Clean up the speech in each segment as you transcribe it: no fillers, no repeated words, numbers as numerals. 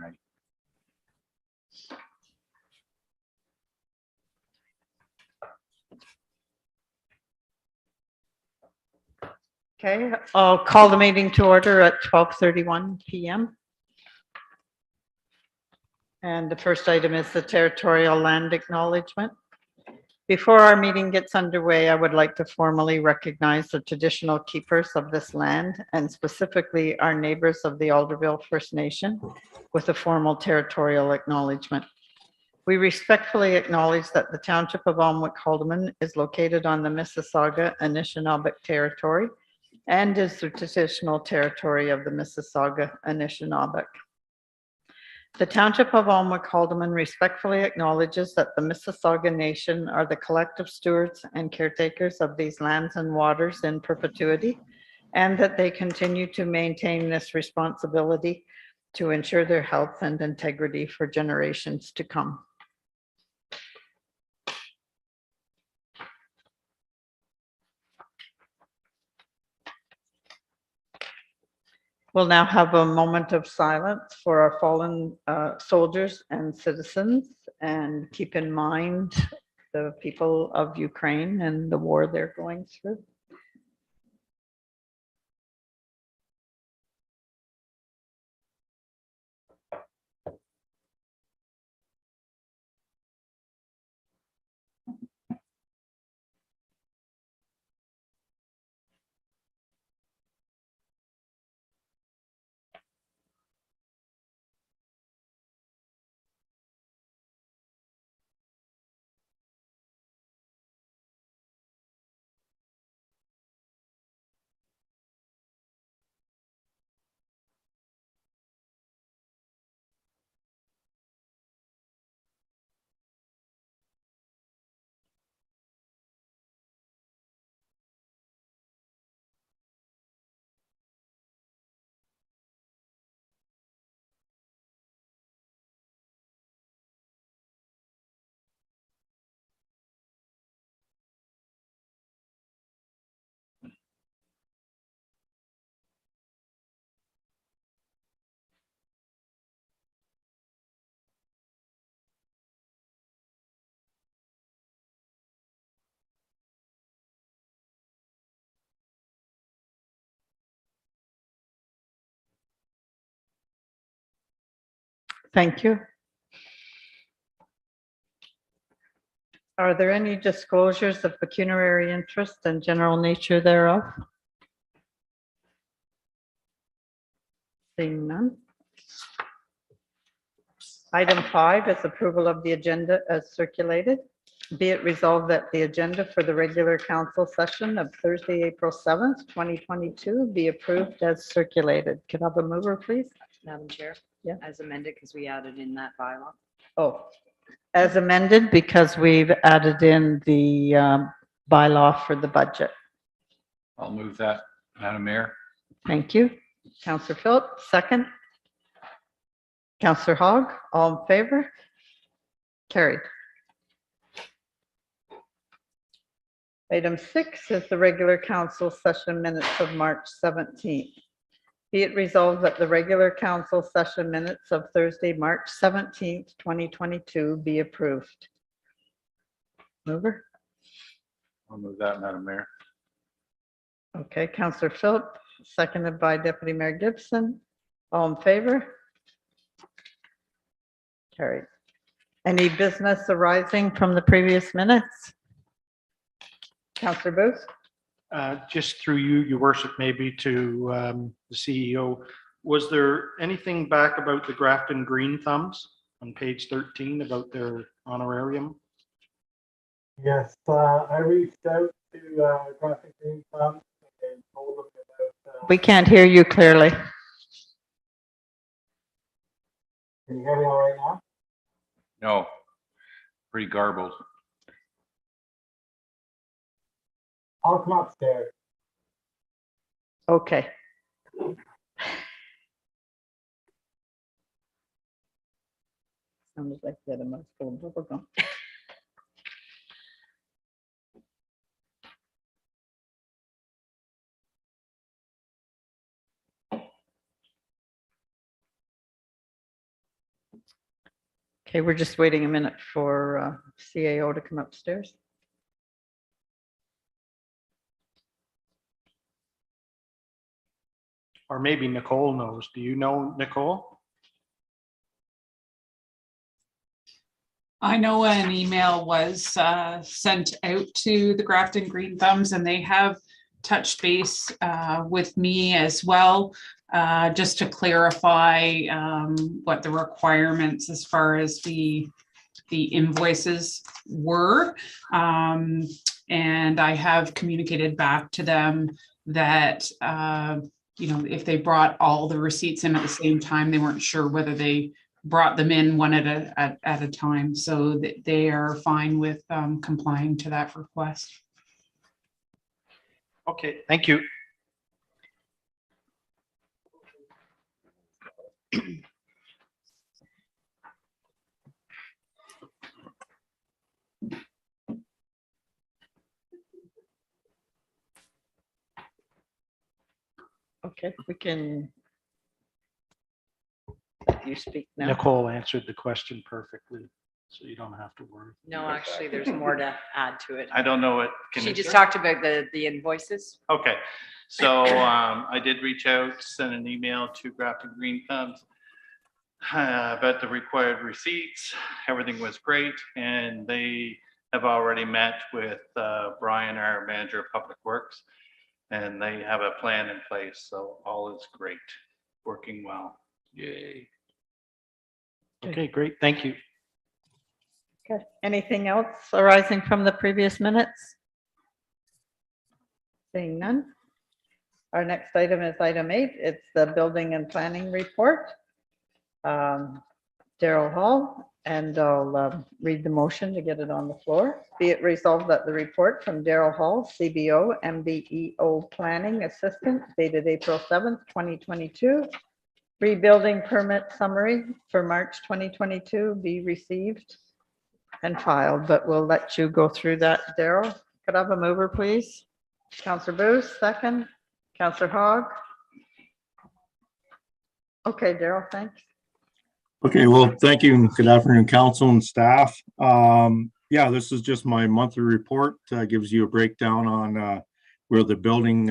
night. Okay, I'll call the meeting to order at 12:31 PM. And the first item is the territorial land acknowledgement. Before our meeting gets underway, I would like to formally recognize the traditional keepers of this land and specifically our neighbors of the Alderville First Nation with a formal territorial acknowledgement. We respectfully acknowledge that the Township of Alnwick-Haldeman is located on the Mississauga Anishinaabeg territory and is the traditional territory of the Mississauga Anishinaabeg. The Township of Alnwick-Haldeman respectfully acknowledges that the Mississauga Nation are the collective stewards and caretakers of these lands and waters in perpetuity, and that they continue to maintain this responsibility to ensure their health and integrity for generations to come. We'll now have a moment of silence for our fallen soldiers and citizens, and keep in mind the people of Ukraine and the war they're going through. Thank you. Are there any disclosures of pecuniary interest and general nature thereof? Seeing none. Item 5 is approval of the agenda as circulated. Be it resolved that the agenda for the regular council session of Thursday, April 7th, 2022 be approved as circulated. Can I have a mover, please? Madam Chair? Yeah. As amended, because we added in that bylaw. Oh, as amended because we've added in the bylaw for the budget. I'll move that, Madam Mayor. Thank you. Councillor Phillips, second. Councillor Hogg, all in favor? Carried. Item 6 is the regular council session minutes of March 17th. Be it resolved that the regular council session minutes of Thursday, March 17th, 2022 be approved. Mover? I'll move that, Madam Mayor. Okay, Councillor Phillips, seconded by Deputy Mayor Gibson. All in favor? Carried. Any business arising from the previous minutes? Councillor Booth? Just through you, your worship, maybe to the CEO, was there anything back about the Grafton Green Thumbs on page 13 about their honorarium? Yes, I reached out to Graphic Green Thumb and told them about. We can't hear you clearly. Can you hear me all right now? No, pretty garbled. I'll come upstairs. Okay. Sounds like the other mouthful of bubble gum. Okay, we're just waiting a minute for CAO to come upstairs. Or maybe Nicole knows. Do you know Nicole? I know an email was sent out to the Grafton Green Thumbs, and they have touched base with me as well, just to clarify what the requirements as far as the invoices were. And I have communicated back to them that if they brought all the receipts in at the same time, they weren't sure whether they brought them in one at a time, so that they are fine with complying to that request. Okay, thank you. Okay, we can let you speak now. Nicole answered the question perfectly, so you don't have to worry. No, actually, there's more to add to it. I don't know what. She just talked about the invoices. Okay, so I did reach out, send an email to Grafton Green Thumbs about the required receipts. Everything was great, and they have already met with Brian, our manager of public works, and they have a plan in place, so all is great, working well. Yay. Okay, great, thank you. Okay, anything else arising from the previous minutes? Seeing none. Our next item is item 8. It's the building and planning report. Daryl Hall, and I'll read the motion to get it on the floor. Be it resolved that the report from Daryl Hall, CBO, MBEO Planning Assistant, dated April 7th, 2022, rebuilding permit summary for March 2022 be received and filed, but we'll let you go through that, Daryl. Could I have a mover, please? Councillor Booth, second. Councillor Hogg. Okay, Daryl, thanks. Okay, well, thank you. Good afternoon, council and staff. Yeah, this is just my monthly report. Gives you a breakdown on where the building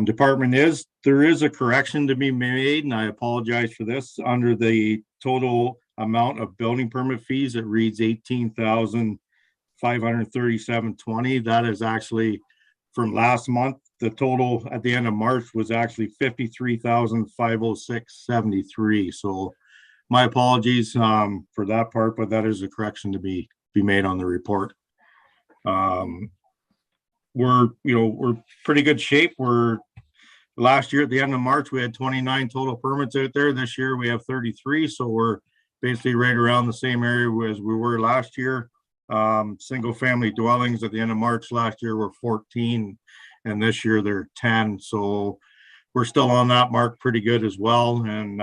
department is. There is a correction to be made, and I apologize for this. Under the total amount of building permit fees, it reads $18,537.20. That is actually from last month. The total at the end of March was actually $53,506.73. So my apologies for that part, but that is a correction to be made on the report. We're pretty good shape. Last year at the end of March, we had 29 total permits out there. This year we have 33. So we're basically right around the same area as we were last year. Single family dwellings at the end of March last year were 14, and this year they're 10. So we're still on that mark pretty good as well. And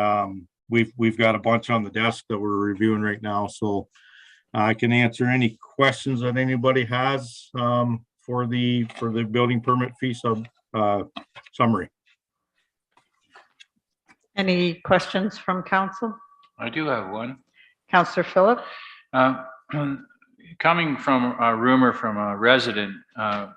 we've got a bunch on the desk that we're reviewing right now. So I can answer any questions that anybody has for the building permit fee summary. Any questions from council? I do have one. Councillor Phillip? Coming from a rumor from a resident, I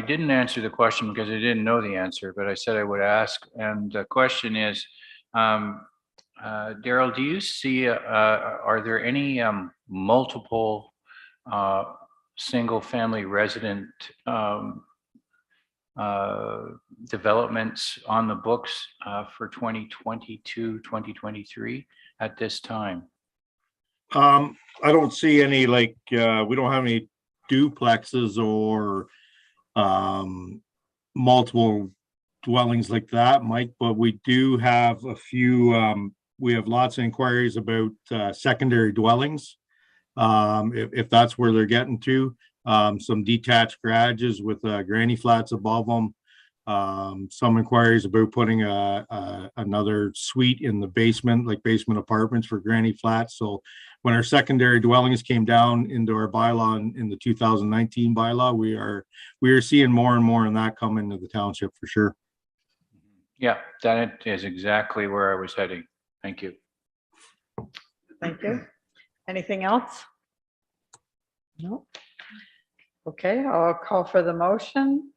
didn't answer the question because I didn't know the answer, but I said I would ask. And the question is, Daryl, do you see, are there any multiple single-family resident developments on the books for 2022, 2023 at this time? I don't see any, we don't have any duplexes or multiple dwellings like that, Mike, but we do have a few, we have lots of inquiries about secondary dwellings. If that's where they're getting to, some detached garages with granny flats above them. Some inquiries about putting another suite in the basement, like basement apartments for granny flats. So when our secondary dwellings came down into our bylaw in the 2019 bylaw, we are seeing more and more of that come into the township for sure. Yeah, that is exactly where I was heading. Thank you. Thank you. Anything else? No. Okay, I'll call for the motion.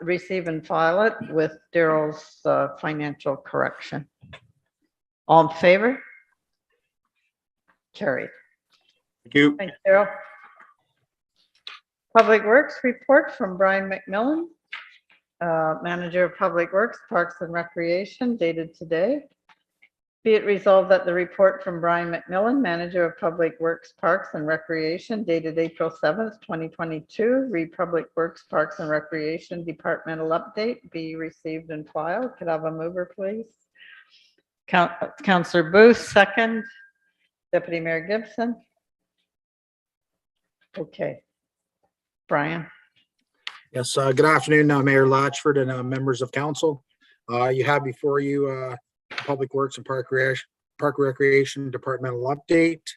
Receive and file it with Daryl's financial correction. All in favor? Carried. Thank you. Thanks, Daryl. Public Works report from Brian McMillan, Manager of Public Works, Parks and Recreation, dated today. Be it resolved that the report from Brian McMillan, Manager of Public Works, Parks and Recreation, dated April 7th, 2022, read Public Works, Parks and Recreation Departmental Update, be received and filed. Could I have a mover, please? Councillor Booth, second. Deputy Mayor Gibson. Okay. Brian. Yes, good afternoon, Mayor Latchford and members of council. You have before you Public Works and Park Recreation Departmental Update.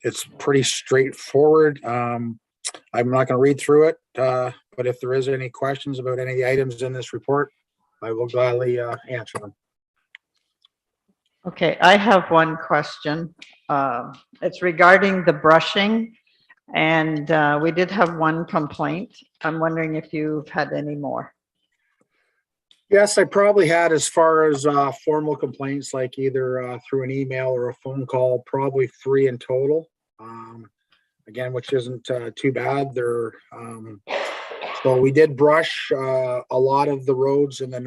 It's pretty straightforward. I'm not going to read through it, but if there is any questions about any of the items in this report, I will gladly answer them. Okay, I have one question. It's regarding the brushing, and we did have one complaint. I'm wondering if you've had any more. Yes, I probably had, as far as formal complaints, like either through an email or a phone call, probably 3 in total. Again, which isn't too bad. So we did brush a lot of the roads in the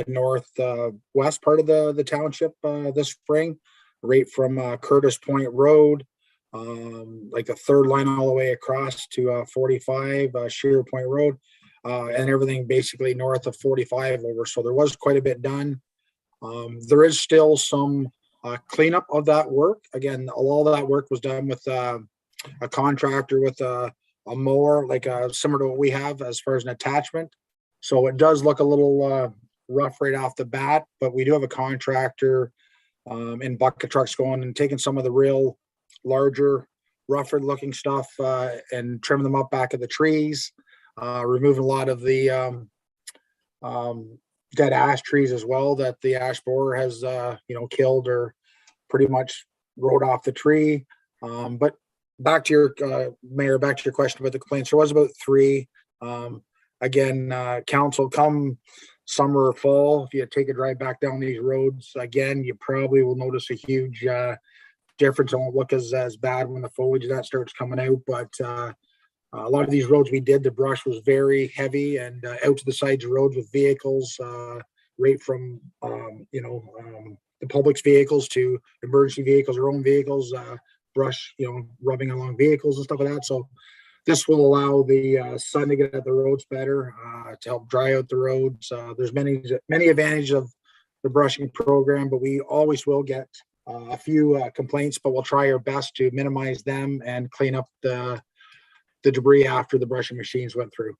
northwest part of the township this spring, right from Curtis Point Road, like the third line all the way across to 45 Sheer Point Road. And everything basically north of 45 over. So there was quite a bit done. There is still some cleanup of that work. Again, all that work was done with a contractor with a mower, like similar to what we have as far as an attachment. So it does look a little rough right off the bat, but we do have a contractor in bucket trucks going and taking some of the real larger, rougher looking stuff and trimming them up back of the trees. Removing a lot of the dead ash trees as well that the ash borer has killed or pretty much rode off the tree. But back to your Mayor, back to your question about the complaints. There was about 3. Again, council, come summer or fall, if you take a drive back down these roads again, you probably will notice a huge difference. It won't look as bad when the foliage that starts coming out, but a lot of these roads we did, the brush was very heavy and out to the sides of roads with vehicles, right from, the public's vehicles to emergency vehicles, our own vehicles, brush, rubbing along vehicles and stuff like that. So this will allow the sun to get at the roads better, to help dry out the roads. There's many advantages of the brushing program, but we always will get a few complaints, but we'll try our best to minimize them and clean up the debris after the brushing machines went through.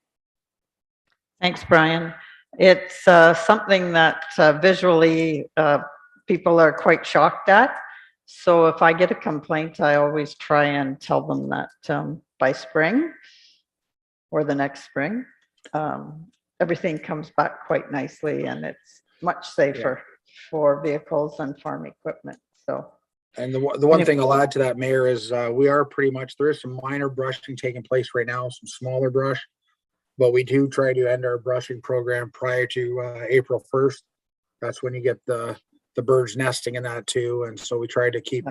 Thanks, Brian. It's something that visually people are quite shocked at. So if I get a complaint, I always try and tell them that by spring or the next spring, everything comes back quite nicely and it's much safer for vehicles and farm equipment. So. And the one thing I'll add to that, Mayor, is we are pretty much, there is some minor brushing taking place right now, some smaller brush, but we do try to end our brushing program prior to April 1st. That's when you get the birds nesting in that too. And so we try to keep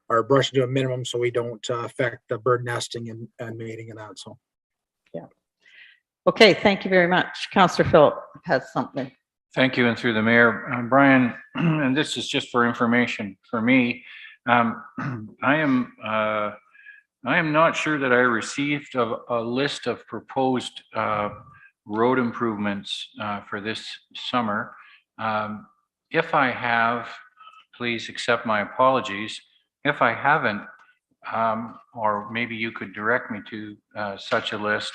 our brushing to a minimum so we don't affect the bird nesting and mating and that. So. Yeah. Okay, thank you very much. Councillor Phillip has something. Thank you, and through the mayor, Brian, and this is just for information for me. I am not sure that I received a list of proposed road improvements for this summer. If I have, please accept my apologies. If I haven't, or maybe you could direct me to such a list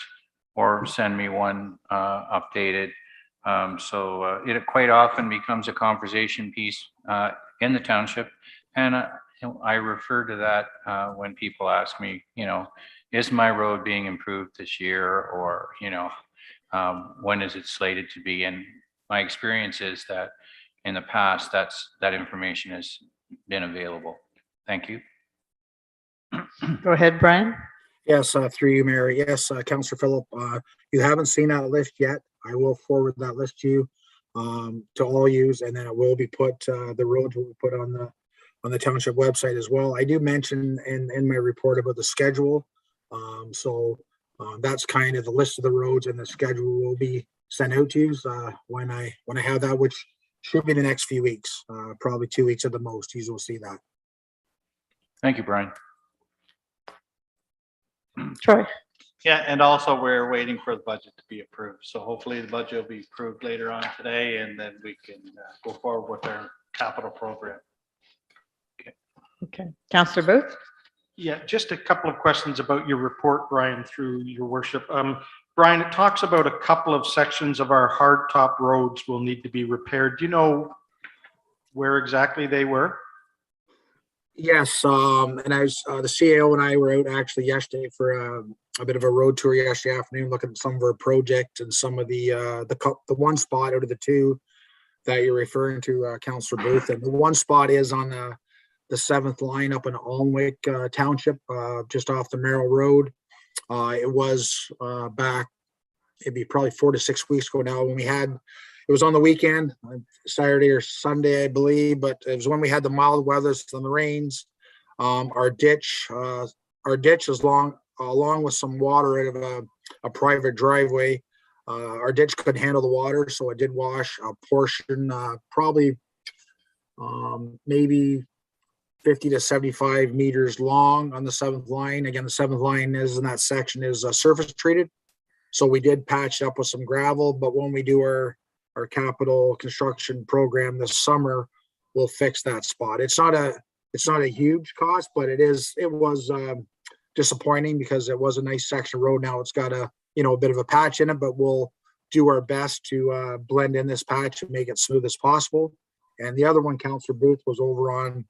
or send me one updated. So it quite often becomes a conversation piece in the township. And I refer to that when people ask me, is my road being improved this year? Or, when is it slated to be? And my experience is that in the past, that information has been available. Thank you. Go ahead, Brian. Yes, through you, Mayor. Yes, Councillor Phillip, you haven't seen that list yet. I will forward that list to you, to all use, and then it will be put, the roads will be put on the township website as well. I do mention in my report about the schedule. That's kind of the list of the roads, and the schedule will be sent out to you, when I have that, which should be the next few weeks, probably 2 weeks at the most. You will see that. Thank you, Brian. Troy. Yeah, and also we're waiting for the budget to be approved. So hopefully the budget will be approved later on today, and then we can go forward with our capital program. Okay. Councillor Booth. Yeah, just a couple of questions about your report, Brian, through your worship. Brian, it talks about a couple of sections of our hard top roads will need to be repaired. Do you know where exactly they were? Yes, and I was, the CAO and I were out actually yesterday for a bit of a road tour yesterday afternoon, looking at some of our projects and some of the one spot out of the two that you're referring to, Councillor Booth, and the one spot is on the 7th line up in Alnwick Township, just off the Merrill Road. It was back, it'd be probably 4 to 6 weeks ago now when we had. It was on the weekend, Saturday or Sunday, I believe, but it was when we had the mild weather and the rains. Our ditch is along with some water out of a private driveway. Our ditch couldn't handle the water, so it did wash a portion, probably maybe 50 to 75 meters long on the 7th line. Again, the 7th line is in that section is surface treated. So we did patch up with some gravel, but when we do our capital construction program this summer, we'll fix that spot. It's not a huge cost, but it was disappointing because it was a nice section of road. Now it's got a bit of a patch in it, but we'll do our best to blend in this patch and make it smooth as possible. And the other one, Councillor Booth, was over on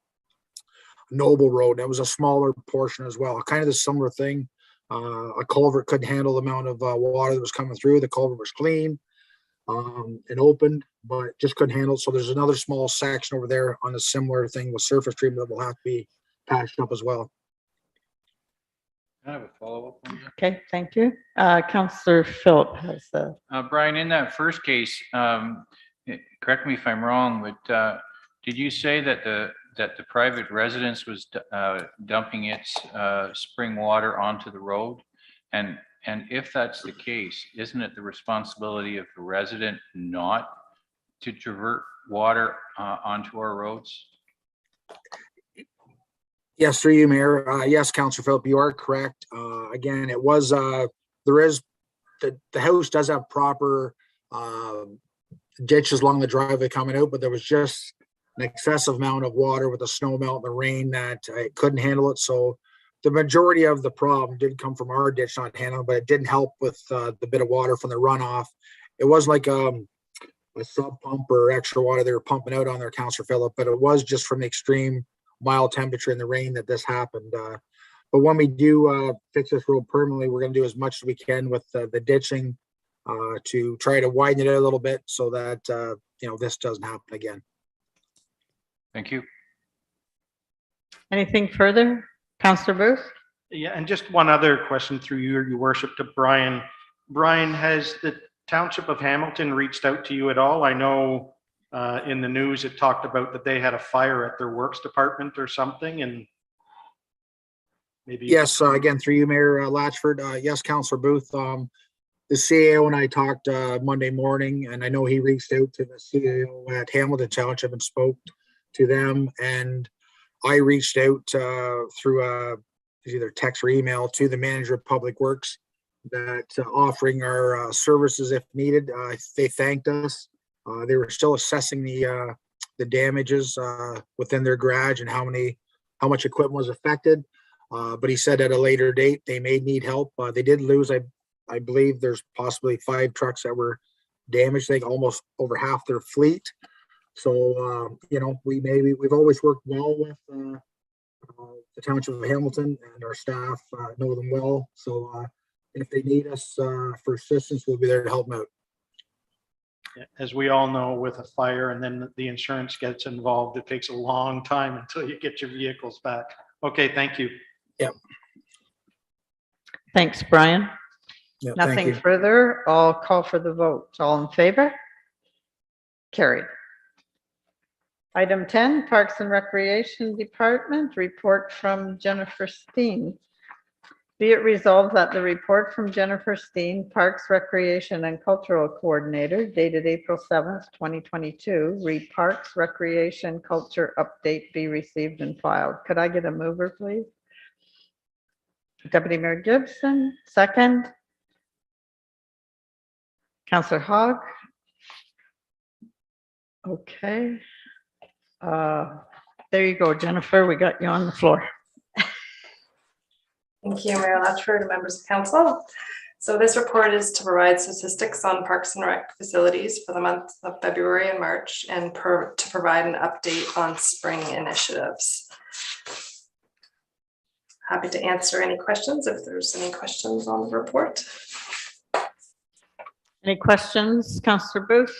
Noble Road. It was a smaller portion as well, kind of the similar thing. A culvert couldn't handle the amount of water that was coming through. The culvert was clean. It opened, but just couldn't handle it. So there's another small section over there on a similar thing with surface treatment that will have to be patched up as well. I have a follow-up on that. Okay, thank you. Councillor Phillip has the. Brian, in that first case, correct me if I'm wrong, but did you say that the private residence was dumping its spring water onto the road? And if that's the case, isn't it the responsibility of the resident not to divert water onto our roads? Yes, through you, Mayor. Yes, Councillor Phillip, you are correct. Again, it was the house does have proper ditches along the driveway coming out, but there was just an excessive amount of water with the snow melt and the rain that it couldn't handle it. So the majority of the problem did come from our ditch not handling, but it didn't help with the bit of water from the runoff. It was like a sub pump or extra water they were pumping out on their, Councillor Phillip, but it was just from the extreme mild temperature and the rain that this happened. But when we do fix this road permanently, we're going to do as much as we can with the ditching to try to widen it out a little bit so that this doesn't happen again. Thank you. Anything further? Councillor Booth? Yeah, and just one other question through you, your worship, to Brian. Brian, has the Township of Hamilton reached out to you at all? I know in the news it talked about that they had a fire at their works department or something, and maybe. Yes, again, through you, Mayor Latchford. Yes, Councillor Booth. The CAO and I talked Monday morning, and I know he reached out to the CAO at Hamilton Township and spoke to them, and I reached out through either text or email to the manager of Public Works that offering our services if needed. They thanked us. They were still assessing the damages within their garage and how much equipment was affected. But he said at a later date they may need help. They did lose, I believe there's possibly 5 trucks that were damaged. I think almost over half their fleet. So, we've always worked well with the Township of Hamilton, and our staff know them well. So if they need us for assistance, we'll be there to help them out. As we all know, with a fire and then the insurance gets involved, it takes a long time until you get your vehicles back. Okay, thank you. Thanks, Brian. Yeah, thank Nothing you. further. I'll call for the vote. All in favor? Carried. Item 10, Parks and Recreation Department, report from Jennifer Steen. Be it resolved that the report from Jennifer Steen, Parks, Recreation and Cultural Coordinator, dated April 7th, 2022, read Parks, Recreation, Culture Update be received and filed. Could I get a mover, please? Deputy Mayor Gibson, second. Councillor Hogg. Okay. There you go, Jennifer. We got you on the floor. Thank you, Mayor Latchford and members of council. So this report is to provide statistics on Parks and Rec facilities for the months of February and March and to provide an update on spring initiatives. Happy to answer any questions if there's any questions on the report. Any questions, Councillor Booth?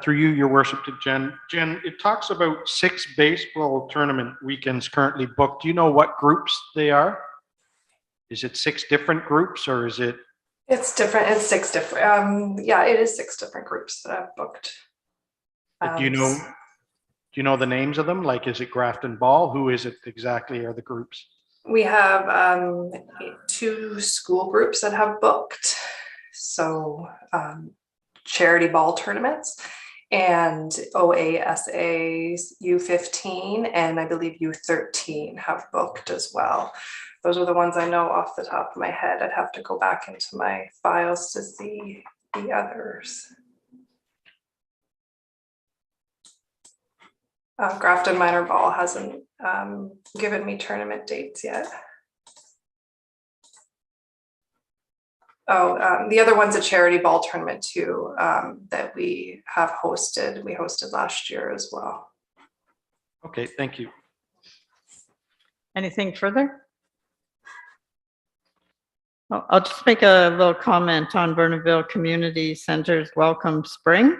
Through you, your worship, to Jen. Jen, it talks about 6 baseball tournament weekends currently booked. Do you know what groups they are? Is it 6 different groups or is it? It's different. It's 6 different. Yeah, it is 6 different groups that I've booked. Do you know the names of them? Like, is it Grafton Ball? Who is it exactly are the groups? We have 2 school groups that have booked. So charity ball tournaments and OASA U15 and I believe U13 have booked as well. Those are the ones I know off the top of my head. I'd have to go back into my files to see the others. Grafton Minor Ball hasn't given me tournament dates yet. Oh, the other one's a charity ball tournament too, that we have hosted. We hosted last year as well. Okay, thank you. Anything further? I'll just make a little comment on Burnaville Community Center's Welcome Spring.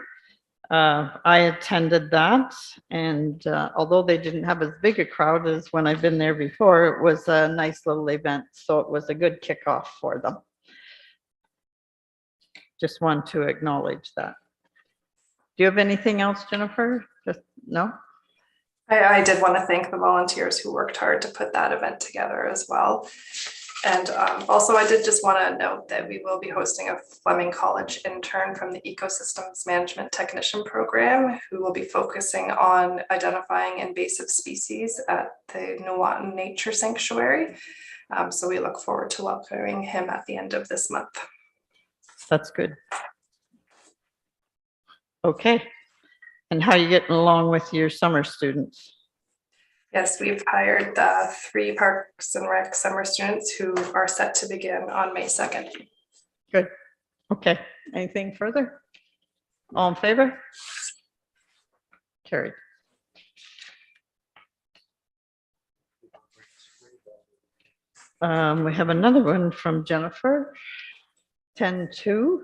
I attended that, and although they didn't have as big a crowd as when I've been there before, it was a nice little event, so it was a good kickoff for them. Just want to acknowledge that. Do you have anything else, Jennifer? Just no? I did want to thank the volunteers who worked hard to put that event together as well. And also I did just want to note that we will be hosting a Fleming College intern from the Ecosystems Management Technician Program who will be focusing on identifying invasive species at the Nuwatan Nature Sanctuary. So we look forward to welcoming him at the end of this month. That's good. Okay. And how are you getting along with your summer students? Yes, we've hired 3 Parks and Rec summer students who are set to begin on May 2nd. Good. Okay. Anything further? All in favor? Carried. We have another one from Jennifer. 10-2.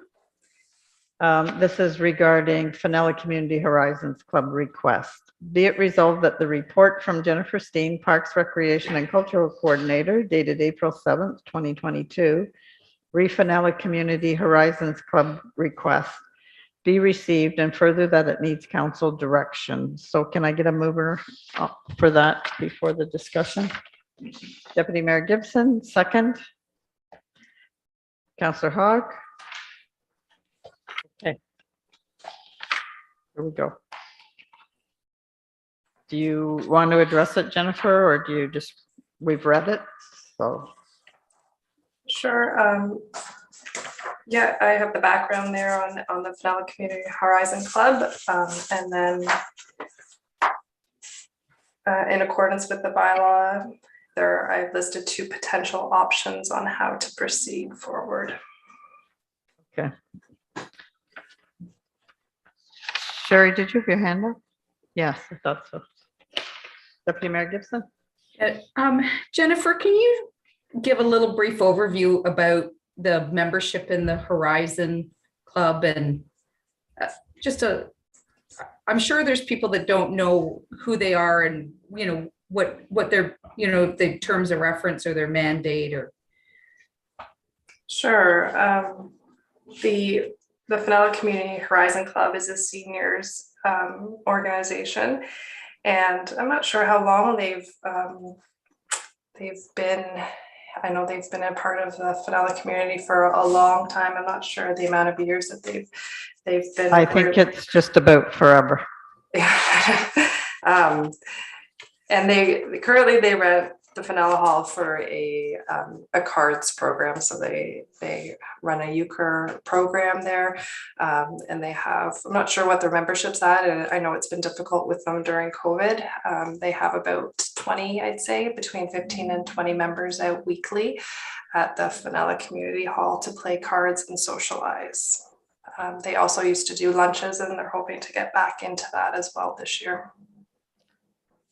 This is regarding Fenella Community Horizons Club request. Be it resolved that the report from Jennifer Steen, Parks, Recreation and Cultural Coordinator, dated April 7th, 2022, Fenella Community Horizons Club request be received, and further that it needs council direction. So can I get a mover for that before the discussion? Deputy Mayor Gibson, second. Councillor Hogg. Okay. Here we go. Do you want to address it, Jennifer, or do you just, we've read it, so. Sure. Yeah, I have the background there on the Fenella Community Horizon Club. And then in accordance with the bylaw, I've listed 2 potential options on how to proceed forward. Okay. Sherry, did you have your hand up? Yes, I thought so. Deputy Mayor Gibson? Jennifer, can you give a little brief overview about the membership in the Horizon Club and just a, I'm sure there's people that don't know who they are and, you know, what their, you know, the terms of reference or their mandate or. Sure. The Fenella Community Horizon Club is a seniors organization, and I'm not sure how long they've been. I know they've been a part of the Fenella community for a long time. I'm not sure the amount of years that they've been. I think it's just about forever. And they currently rent the Fenella Hall for a cards program. So they run a euchre program there, and they have, I'm not sure what their membership's at, and I know it's been difficult with them during COVID. They have about 20, I'd say, between 15 and 20 members out weekly at the Fenella Community Hall to play cards and socialize. They also used to do lunches, and they're hoping to get back into that as well this year.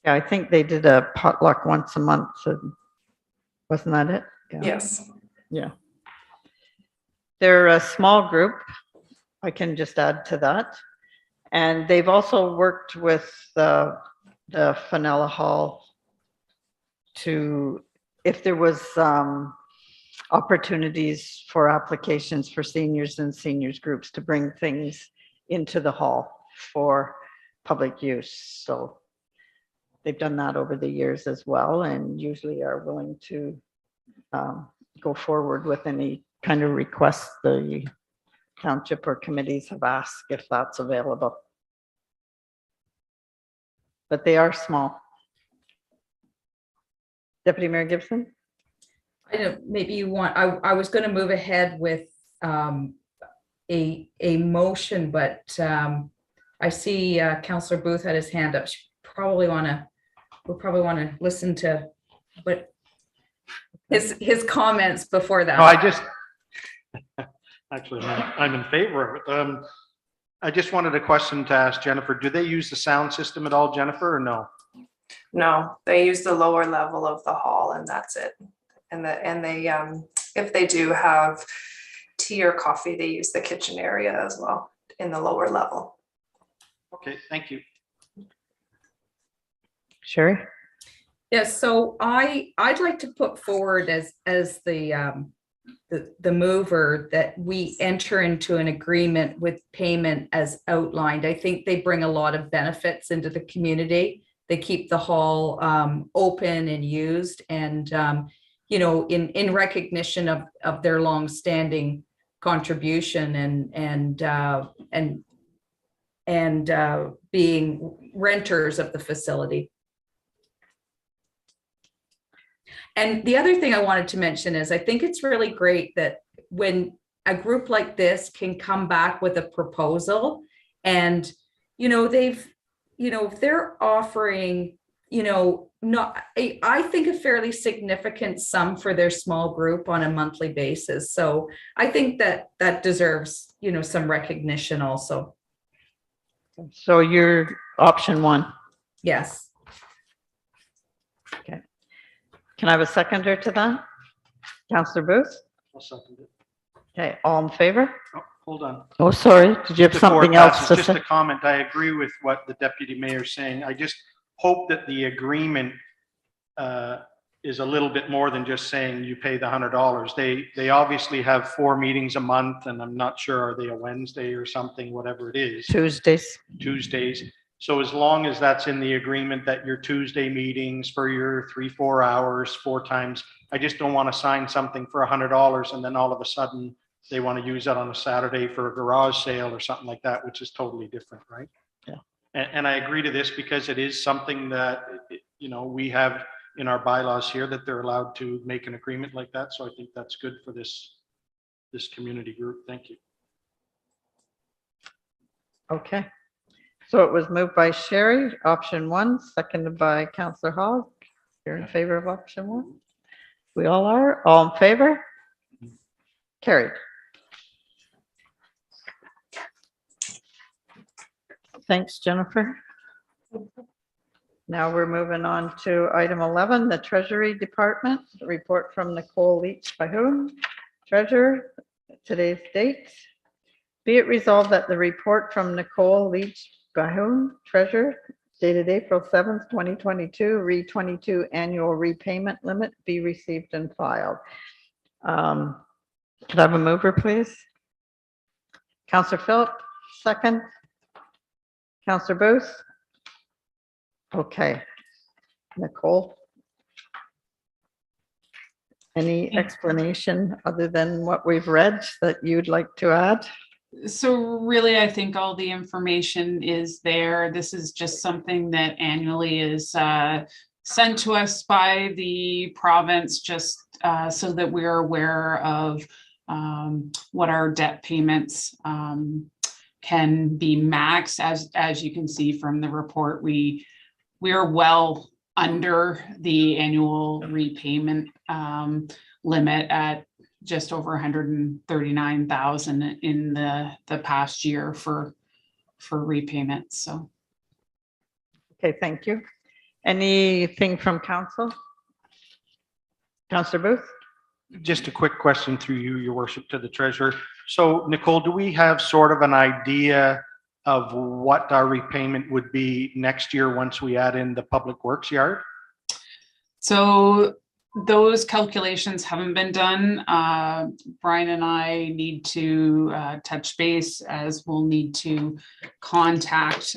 Yeah, I think they did a potluck once a month. And wasn't that it? Yeah. Yes. Yeah. They're a small group. I can just add to that. And they've also worked with the Fenella Hall to, if there was opportunities for applications for seniors and seniors groups to bring things into the hall for public use. So they've done that over the years as well, and usually are willing to go forward with any kind of requests the township or committees have asked if that's available. But they are small. Deputy Mayor Gibson? I don't, maybe you want, I was going to move ahead with a motion, but I see Councillor Booth had his hand up. We'll probably want to listen to what his comments before that. No, I just, actually, I'm in favor of it. I just wanted a question to ask Jennifer. Do they use the sound system at all, Jennifer, or no? No, they use the lower level of the hall, and that's it. And they if they do have tea or coffee, they use the kitchen area as well in the lower level. Okay, thank you. Sherry? Yes, so I'd like to put forward as the mover that we enter into an agreement with payment as outlined. I think they bring a lot of benefits into the community. They keep the hall open and used, and you know, in recognition of their longstanding contribution and being renters of the facility. And the other thing I wanted to mention is I think it's really great that when a group like this can come back with a proposal, and, you know, they're offering, you know, I think a fairly significant sum for their small group on a monthly basis. So I think that deserves, you know, some recognition also. So you're option one. Yes. Okay. Can I have a seconder to that? Councillor Booth? I'll second it. Okay, all in favor? Oh, hold on. Oh, sorry. Did you have Before it something else passes, to just say? a comment. I agree with what the deputy mayor is saying. I just hope that the agreement is a little bit more than just saying you pay the $100. They obviously have 4 meetings a month, and I'm not sure, are they a Wednesday or something, whatever it is. Tuesdays. Tuesdays. So as long as that's in the agreement that your Tuesday meetings for your 3-4 hours, 4 times, I just don't want to sign something for $100 and then all of a sudden they want to use that on a Saturday for a garage sale or something like that, which is totally different, right? Yeah. And I agree to this because it is something that, you know, we have in our bylaws here that they're allowed to make an agreement like that. So I think that's good for this community group. Thank you. Okay. So it was moved by Sherry, option one, seconded by Councillor Hogg. You're in favor of option one? We all are. All in favor? Carried. Thanks, Jennifer. Now we're moving on to item 11, the Treasury Department, a report from Nicole Leach-Bahoon, Treasurer, today's date. Be it resolved that the report from Nicole Leach Bahoon, Treasurer, dated April 7th, 2022, re-22 annual repayment limit be received and filed. Could I have a mover, please? Counselor Philip, second. Counselor Booth? Okay. Nicole? Any explanation other than what we've read that you'd like to add? So really, I think all the information is there. This is just something that annually is sent to us by the province, just so that we're aware of what our debt payments can be maxed. As you can see from the report, we are well under the annual repayment limit at just over 139,000 in the past year for repayments. So. Okay, thank you. Anything from council? Councillor Booth? Just a quick question through you, your worship, to the treasurer. So Nicole, do we have sort of an idea of what our repayment would be next year once we add in the public works yard? So those calculations haven't been done. Brian and I need to touch base, as we'll need to contact.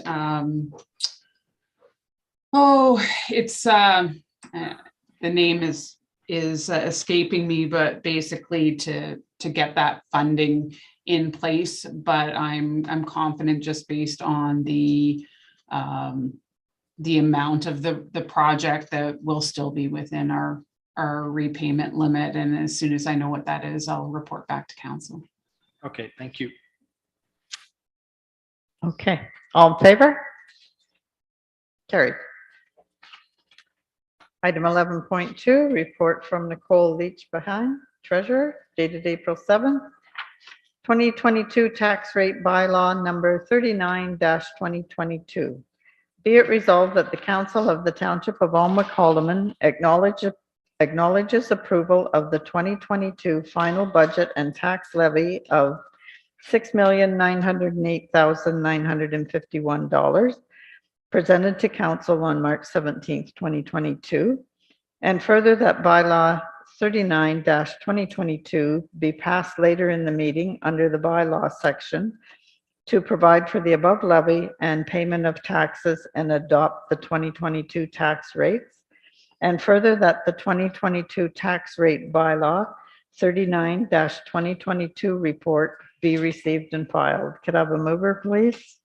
It's the name is escaping me, but basically to get that funding in place. But I'm confident, just based on the amount of the project, that will still be within our repayment limit. And as soon as I know what that is, I'll report back to council. Okay, thank you. Okay, all in favor? Carried. Item 11.2, report from Nicole Leach Behind, Treasurer, dated April 7th, 2022, tax rate bylaw number 39-2022. Be it resolved that the Council of the Township of Alnwick Haldeman acknowledges approval of the 2022 final budget and tax levy of $6,908,951 presented to council on March 17th, 2022, and further that bylaw 39-2022 be passed later in the meeting under the bylaw section to provide for the above levy and payment of taxes and adopt the 2022 tax rates. And further that the 2022 tax rate bylaw 39-2022 report be received and filed. Could I have a mover, please?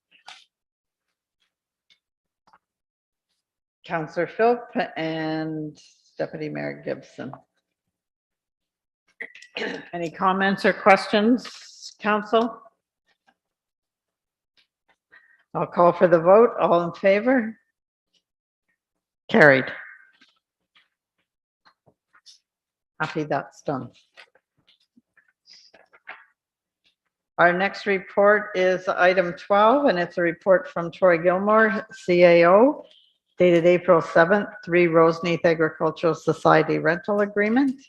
Councillor Philp and Deputy Mayor Gibson. Any comments or questions, council? I'll call for the vote. All in favor? Carried. Happy that's done. Our next report is item 12, and it's a report from Troy Gilmore, CAO, dated April 7th, 3 Roseneath Agricultural Society rental agreement.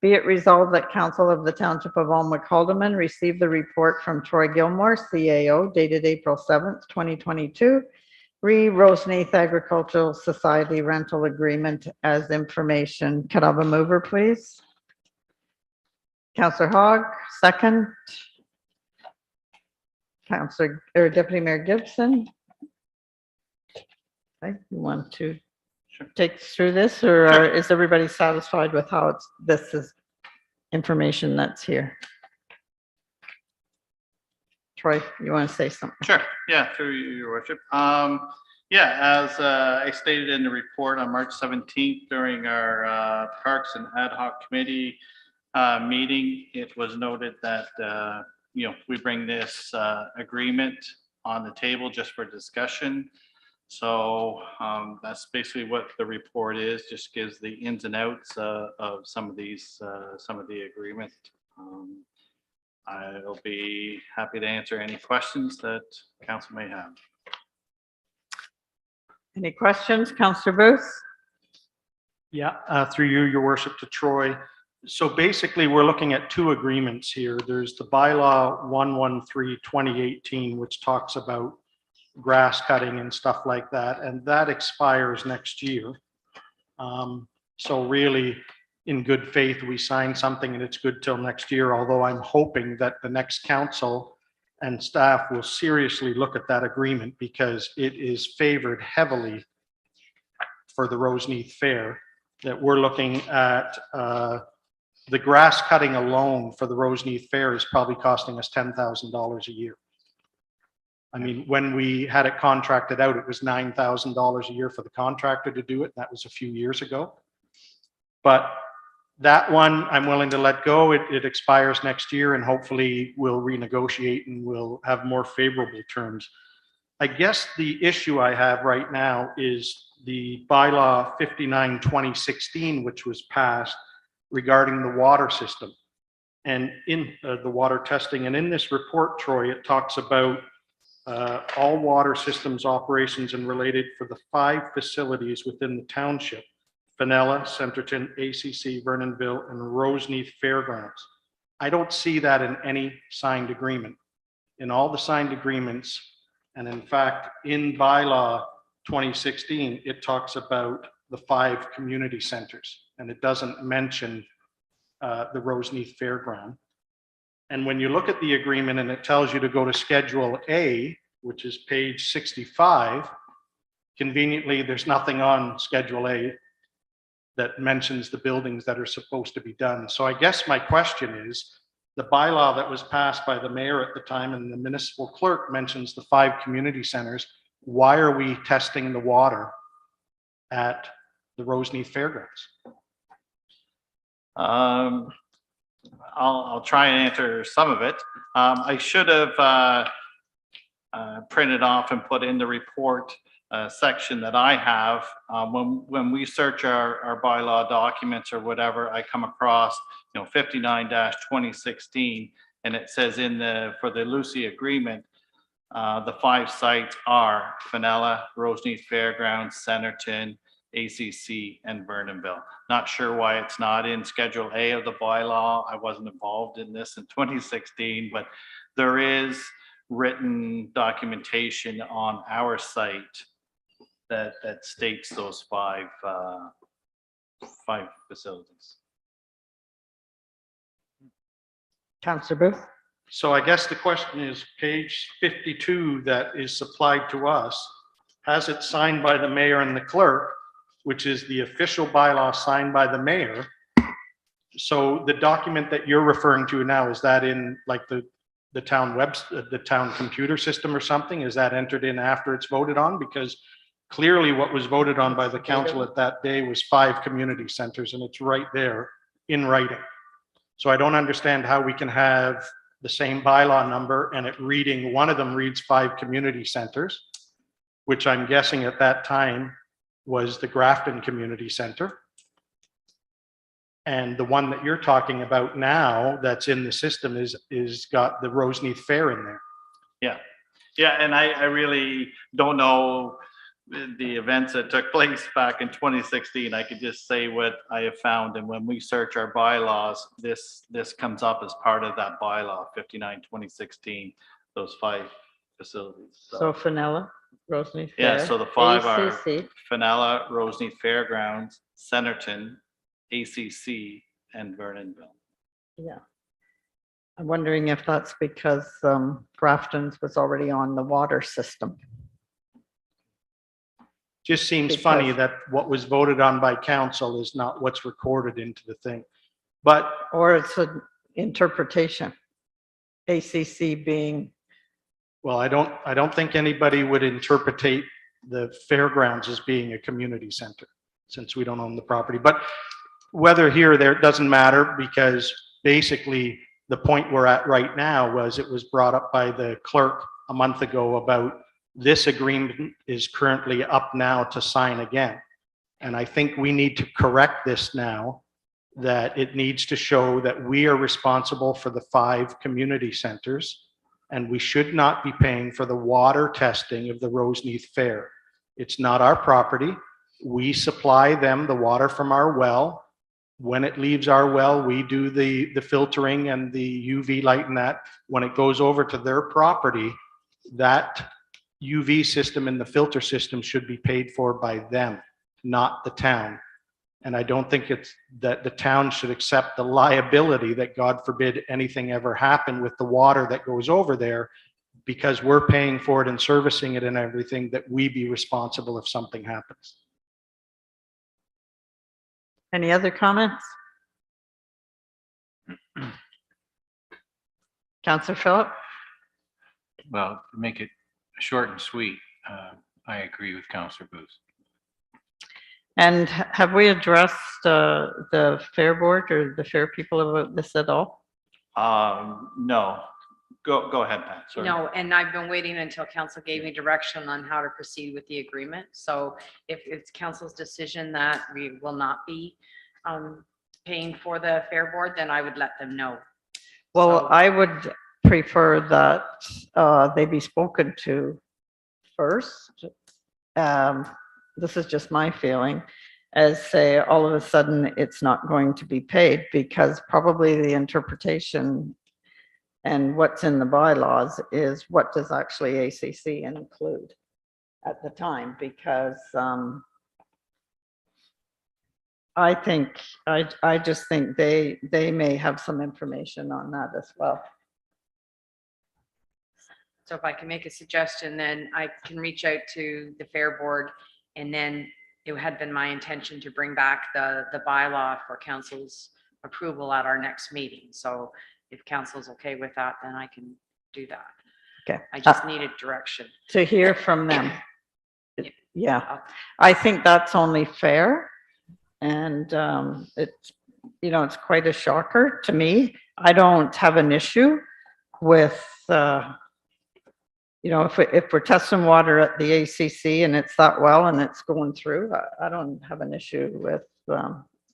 Be it resolved that Council of the Township of Alnwick Haldeman received the report from Troy Gilmore, CAO, dated April 7th, 2022, Roseneath Agricultural Society rental agreement as information. Could I have a mover, please? Councillor Hogg, second. Councillor or Deputy Mayor Gibson. Okay, you want to take us through this, or is everybody satisfied with how this is information that's here? Troy, you want to say something? Sure. Yeah, through you, your worship. Yeah, as I stated in the report on March 17th during our Parks and Ad Hoc Committee meeting, it was noted that we bring this agreement on the table just for discussion. So that's basically what the report is. Just gives the ins and outs of some of the agreement. I'll be happy to answer any questions that council may have. Any questions, Councillor Booth? Yeah, through you, your worship, to Troy. So basically, we're looking at two agreements here. There's the bylaw 113/2018, which talks about grass cutting and stuff like that, and that expires next year. So really, in good faith, we sign something and it's good till next year, although I'm hoping that the next council and staff will seriously look at that agreement because it is favored heavily for the Roseneath Fair, that we're looking at the grass cutting alone for the Roseneath Fair is probably costing us $10,000 a year. I mean, when we had it contracted out, it was $9,000 a year for the contractor to do it. That was a few years ago. But that one, I'm willing to let go. It expires next year and hopefully we'll renegotiate and we'll have more favorable terms. I guess the issue I have right now is the bylaw 59/2016, which was passed regarding the water system and in the water testing. And in this report, Troy, it talks about all water systems operations and related for the 5 facilities within the township: Fenella, Centerton, ACC, Vernonville, and Roseneath Fairgrounds. I don't see that in any signed agreement. In all the signed agreements, and in fact, in bylaw 2016, it talks about the 5 community centers, and it doesn't mention the Roseneath Fairground. And when you look at the agreement and it tells you to go to Schedule A, which is page 65, conveniently, there's nothing on Schedule A that mentions the buildings that are supposed to be done. So I guess my question is, the bylaw that was passed by the mayor at the time and the municipal clerk mentions the 5 community centers. Why are we testing the water at the Roseneath Fairgrounds? I'll try and answer some of it. I should have printed off and put in the report section that I have. When we search our bylaw documents or whatever, I come across 59/2016, and it says for the Lucy agreement, the 5 sites are Fenella, Roseneath Fairgrounds, Centerton, ACC, and Vernonville. Not sure why it's not in Schedule A of the bylaw. I wasn't involved in this in 2016, but there is written documentation on our site that states those 5 facilities. Councillor Booth? So I guess the question is, page 52 that is supplied to us, has it signed by the mayor and the clerk, which is the official bylaw signed by the mayor. So the document that you're referring to now, is that in like the town the town computer system or something? Is that entered in after it's voted on? Because clearly what was voted on by the council at that day was 5 community centers, and it's right there in writing. So I don't understand how we can have the same bylaw number and it reading, one of them reads 5 community centers, which I'm guessing at that time was the Grafton Community Center. And the one that you're talking about now that's in the system is got the Roseneath Fair in there. Yeah, and I really don't know the events that took place back in 2016. I could just say what I have found, and when we search our bylaws, this comes up as part of that bylaw 59/2016, those 5 facilities. So Fenella, Roseneath Yeah, Fair, so the 5 are ACC. Fenella, Roseneath Fairgrounds, Centerton, ACC, and Vernonville. Yeah. I'm wondering if that's because Grafton's was already on the water system. Just seems funny that what was voted on by council is not what's recorded into the thing. But Or it's an interpretation. ACC being, well, I don't think anybody would interpretate the fairgrounds as being a community center, since we don't own the property. But whether here or there, it doesn't matter, because basically the point we're at right now was it was brought up by the clerk a month ago about this agreement is currently up now to sign again. And I think we need to correct this now, that it needs to show that we are responsible for the 5 community centers, and we should not be paying for the water testing of the Roseneath Fair. It's not our property. We supply them the water from our well. when it leaves our well, we do the filtering and the UV light and that. When it goes over to their property, that UV system and the filter system should be paid for by them, not the town. And I don't think it's that the town should accept the liability that, God forbid, anything ever happen with the water that goes over there, because we're paying for it and servicing it and everything, that we be responsible if something happens. Any other comments? Councillor Phillip? Well, to make it short and sweet, I agree with Councillor Booth. And have we addressed the Fair Board or the Fair people about this at all? No, go ahead, Pat, sorry. No, and I've been waiting until council gave me direction on how to proceed with the agreement. So if it's council's decision that we will not be paying for the Fair Board, then I would let them know. Well, So- I would prefer that they be spoken to first. This is just my feeling, as say all of a sudden it's not going to be paid, because probably the interpretation and what's in the bylaws is what does actually ACC include at the time, because I just think they may have some information on that as well. So if I can make a suggestion, then I can reach out to the Fair Board, and then it had been my intention to bring back the bylaw for council's approval at our next meeting. So if council's okay with that, then I can do that. Okay. I just needed direction. To hear from them. Yeah, I think that's only fair. And it's, you know, it's quite a shocker to me. I don't have an issue with, you know, if we're testing water at the ACC and it's that well and it's going through, I don't have an issue with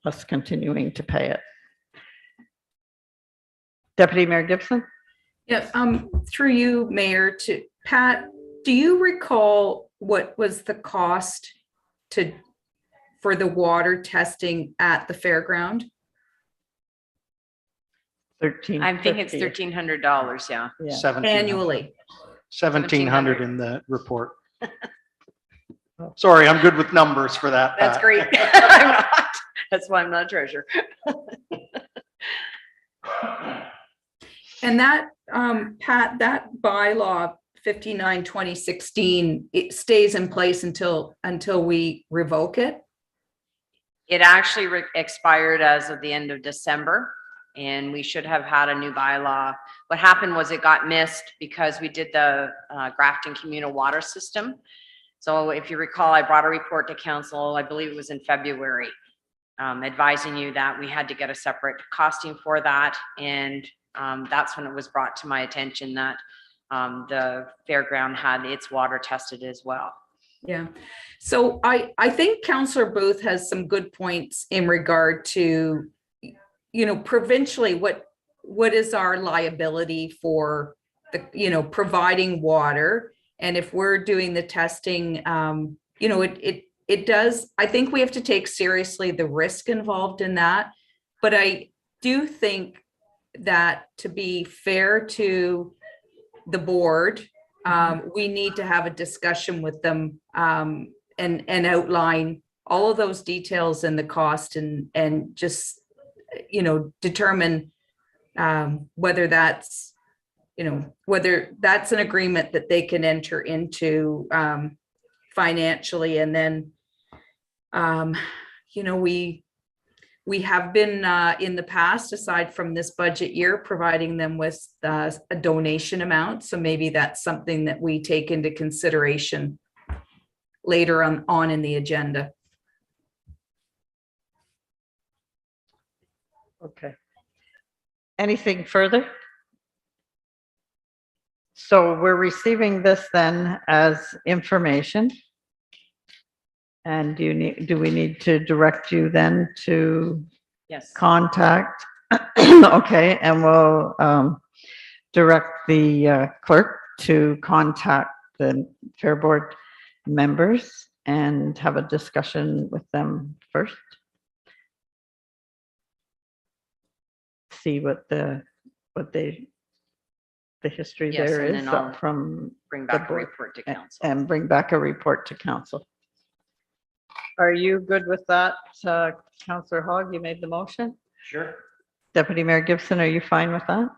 us continuing to pay it. Deputy Mayor Gibson? Yeah, through you, Mayor, to Pat, do you recall what was the cost for the water testing at the fairground? I think it's $1,300, yeah. Yeah. Annually? 1,700 in the report. Sorry, I'm good with numbers for that. That's Pat. great. I'm not. That's why I'm not a treasurer. And that, Pat, that bylaw 59/2016, it stays in place until we revoke it? It actually expired as of the end of December, and we should have had a new bylaw. What happened was it got missed because we did the Grafton Communal Water System. So if you recall, I brought a report to council, I believe it was in February, advising you that we had to get a separate costing for that. And that's when it was brought to my attention that the fairground had its water tested as well. Yeah. So I think Councillor Booth has some good points in regard to, you know, provincially, what is our liability for the, you know, providing water. And if we're doing the testing, you know, it does, I think we have to take seriously the risk involved in that. But I do think that to be fair to the board, we need to have a discussion with them and outline all of those details and the cost and just, you know, determine whether that's, you know, whether that's an agreement that they can enter into financially. And then, you know, we have been in the past, aside from this budget year, providing them with a donation amount. So maybe that's something that we take into consideration later on in the agenda. Okay. Anything further? So we're receiving this then as information. And do we need to direct you then to Yes. contact? Okay, and we'll direct the clerk to contact the Fair Board members and have a discussion with them first. see what the history Yes, there and is then I'll from, bring back a board report to council. and bring back a report to council. Are you good with that, Councillor Hogg? You made the motion? Sure. Deputy Mayor Gibson, are you fine with that?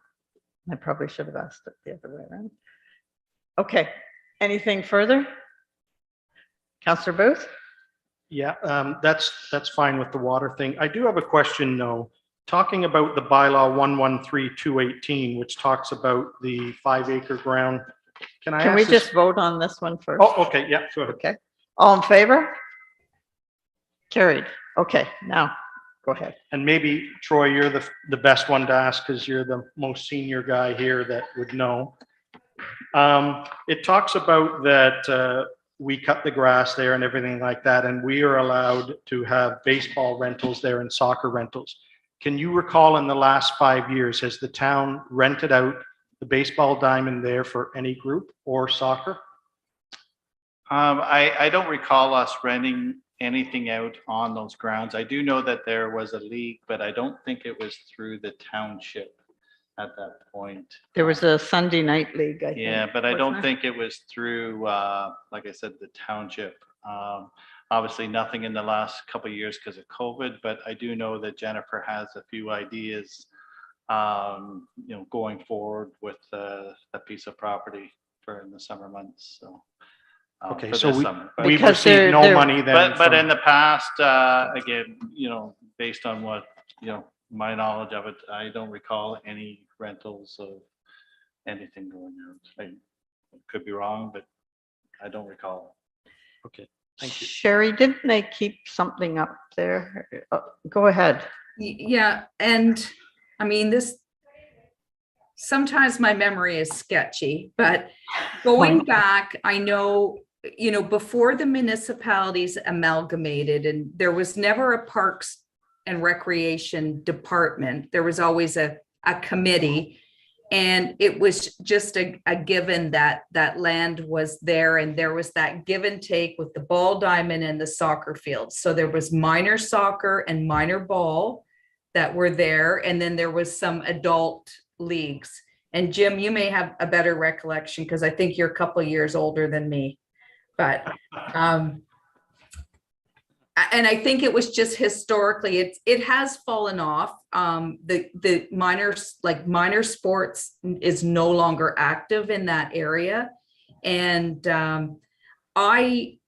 I probably should have asked it the other way around. Okay, anything further? Councillor Booth? Yeah, that's fine with the water thing. I do have a question though. Talking about the bylaw 113218, which talks about the 5-acre ground. Can I Can we ask this? just vote on this one first? Oh, okay, yeah, go ahead. Okay, all in favor? Carried. Okay, now, go ahead. And maybe Troy, you're the best one to ask because you're the most senior guy here that would know. It talks about that we cut the grass there and everything like that, and we are allowed to have baseball rentals there and soccer rentals. Can you recall in the last 5 years, has the town rented out the baseball diamond there for any group or soccer? I don't recall us renting anything out on those grounds. I do know that there was a league, but I don't think it was through the township at that point. There was a Sunday night league, I think. Yeah, but I wasn't don't there? think it was through, like I said, the township. Obviously, nothing in the last couple of years because of COVID, but I do know that Jennifer has a few ideas, going forward with a piece of property for in the summer months. So, Okay, for so this summer. But- we've Because received no they're- money then. but from- in the past, again, based on what, my knowledge of it, I don't recall any rentals of anything going out. I could be wrong, but I don't recall. Okay, thank you. Sherry, didn't they keep something up there? Go ahead. Yeah, and I mean, sometimes my memory is sketchy, but going back, I know, before the municipalities amalgamated, and there was never a Parks and Recreation Department, there was always a committee. And it was just a given that land was there, and there was that give and take with the ball diamond and the soccer field. So there was minor soccer and minor ball that were there, and then there was some adult leagues. And Jim, you may have a better recollection because I think you're a couple of years older than me. But and I think it was just historically, it has fallen off. The minor sports is no longer active in that area. And I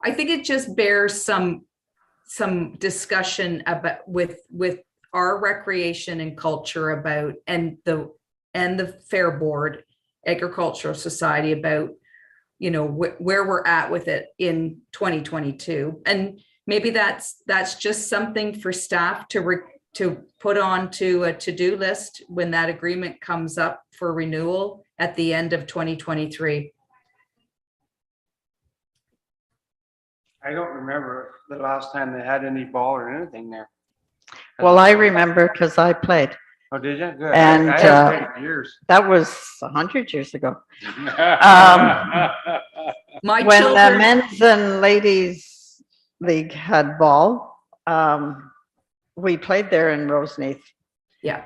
think it just bears some discussion about with our recreation and culture about, and the Fair Board Agricultural Society about, where we're at with it in 2022. And maybe that's just something for staff to put onto a to-do list when that agreement comes up for renewal at the end of 2023. I don't remember the last time they had any ball or anything there. Well, I remember because I played. Oh, did you? Good. And, I haven't played in years. That was 100 years ago. My When the children, men's and ladies league had ball, we played there in Roseneath. yeah,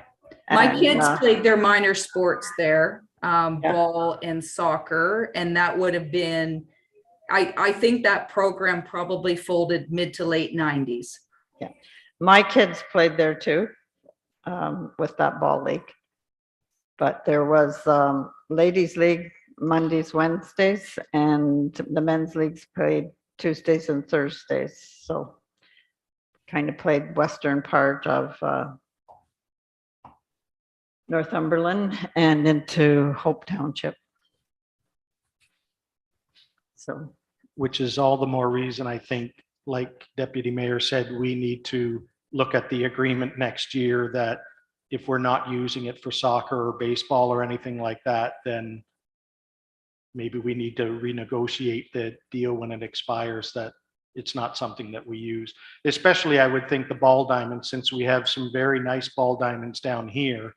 my And, kids played their minor sports there, ball and soccer, and that would have been, I think that program probably folded mid to late 90s. My kids played there too, with that ball league. But there was ladies league Mondays, Wednesdays, and the men's leagues played Tuesdays and Thursdays. So kind of played western part of Northumberland and into Hope Township. So, Which is all the more reason, I think, like Deputy Mayor said, we need to look at the agreement next year that if we're not using it for soccer or baseball or anything like that, then maybe we need to renegotiate the deal when it expires, that it's not something that we use. Especially, I would think the ball diamond, since we have some very nice ball diamonds down here.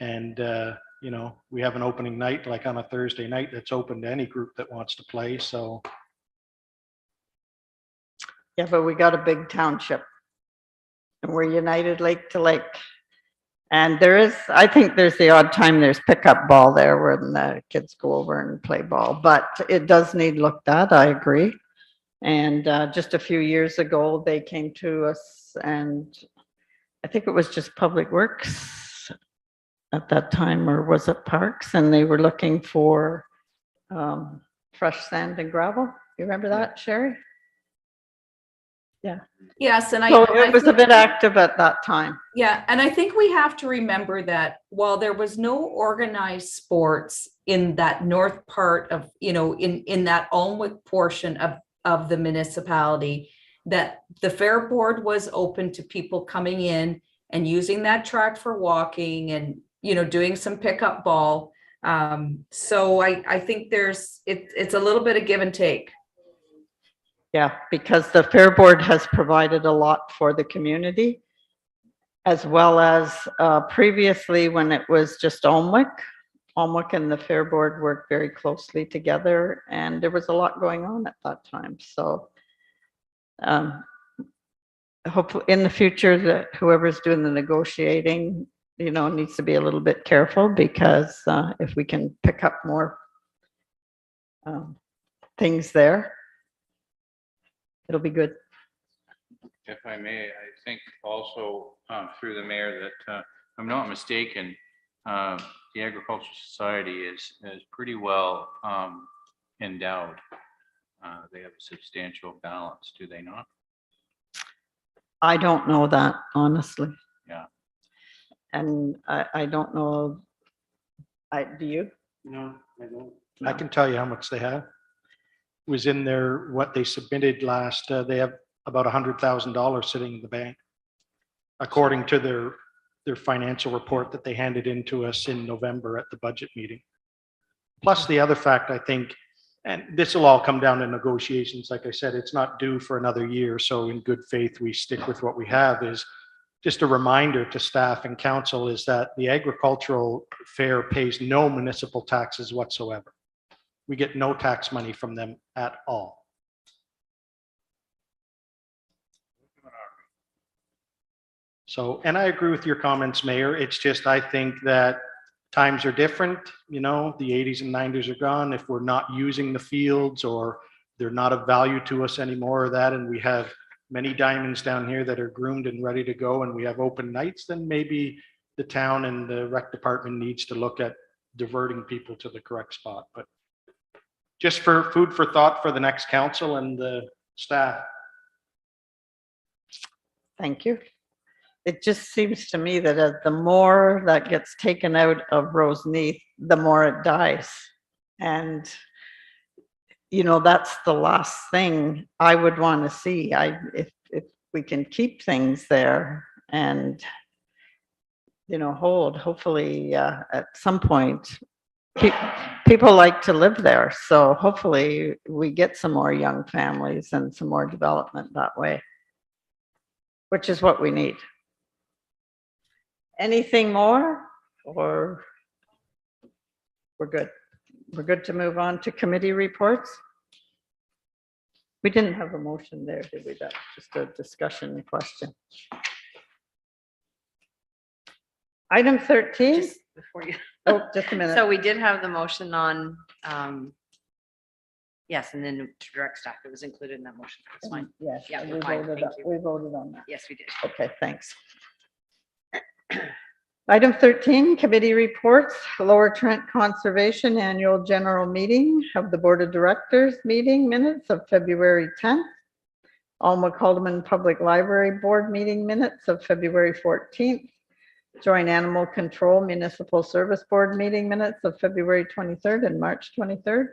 And, we have an opening night, like on a Thursday night, that's open to any group that wants to play. So yeah, but we got a big township. And we're united lake to lake. And there is, I think there's the odd time there's pickup ball there where the kids go over and play ball, but it does need looked at, I agree. And just a few years ago, they came to us and I think it was just Public Works at that time, or was it Parks? And they were looking for fresh sand and gravel. You remember that, Sherry? Yes, and So I it was a think- bit active at that time. Yeah, and I think we have to remember that while there was no organized sports in that north part of, in that Alnwick portion of the municipality, that the Fair Board was open to people coming in and using that track for walking and, doing some pickup ball. So I think it's a little bit of give and take. Yeah, because the Fair Board has provided a lot for the community, as well as previously when it was just Alnwick. Alnwick and the Fair Board worked very closely together, and there was a lot going on at that time. So hopefully in the future that whoever's doing the negotiating, needs to be a little bit careful, because if we can pick up more things there, it'll be good. If I may, I think also through the mayor that, if I'm not mistaken, the Agricultural Society is pretty well endowed. They have a substantial balance, do they not? I don't know that, honestly. Yeah. And I don't know, do you? No, I don't. I can tell you how much they have. Was in there, what they submitted last, they have about $100,000 sitting in the bank, according to their financial report that they handed in to us in November at the budget meeting. Plus the other fact, I think, and this will all come down to negotiations. Like I said, it's not due for another year. So in good faith, we stick with what we have. Is just a reminder to staff and council is that the agricultural fair pays no municipal taxes whatsoever. We get no tax money from them at all. So, and I agree with your comments, Mayor. It's just, I think that times are different, the 80s and 90s are gone. If we're not using the fields or they're not of value to us anymore or that, and we have many diamonds down here that are groomed and ready to go and we have open nights, then maybe the town and the rec department needs to look at diverting people to the correct spot. But just for food for thought for the next council and the staff. Thank you. It just seems to me that as the more that gets taken out of Roseneath, the more it dies. And, that's the last thing I would want to see. If we can keep things there and, hopefully at some point, people like to live there. So hopefully we get some more young families and some more development that way, which is what we need. Anything more, or we're good? We're good to move on to committee reports. We didn't have a motion there, did we? That's just a discussion question. Item 13. Just before you. Oh, just a minute. So we did have the motion on, yes, and then to direct staff, it was included in that motion. That's fine. Yes, Yeah, we we're fine. voted Thank on- you. we voted on that. Yes, we did. Okay, thanks. Item 13, committee reports, Lower Trent Conservation Annual General Meeting of the Board of Directors meeting minutes of February 10th. Alma Calderman Public Library Board meeting minutes of February 14th. Joint Animal Control Municipal Service Board meeting minutes of February 23rd and March 23rd.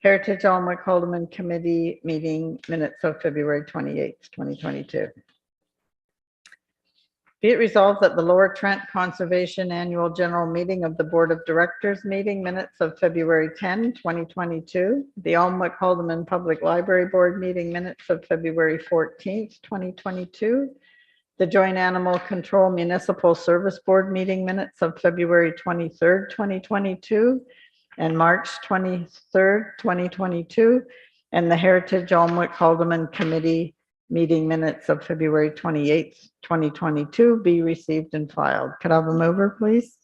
Heritage Alma Calderman Committee meeting minutes of February 28th, 2022. Be it resolved that the Lower Trent Conservation Annual General Meeting of the Board of Directors meeting minutes of February 10, 2022, the Alma Calderman Public Library Board meeting minutes of February 14th, 2022, the Joint Animal Control Municipal Service Board meeting minutes of February 23rd, 2022, and March 23rd, 2022, and the Heritage Alma Calderman Committee meeting minutes of February 28th, 2022 be received and filed. Could I have a mover, please?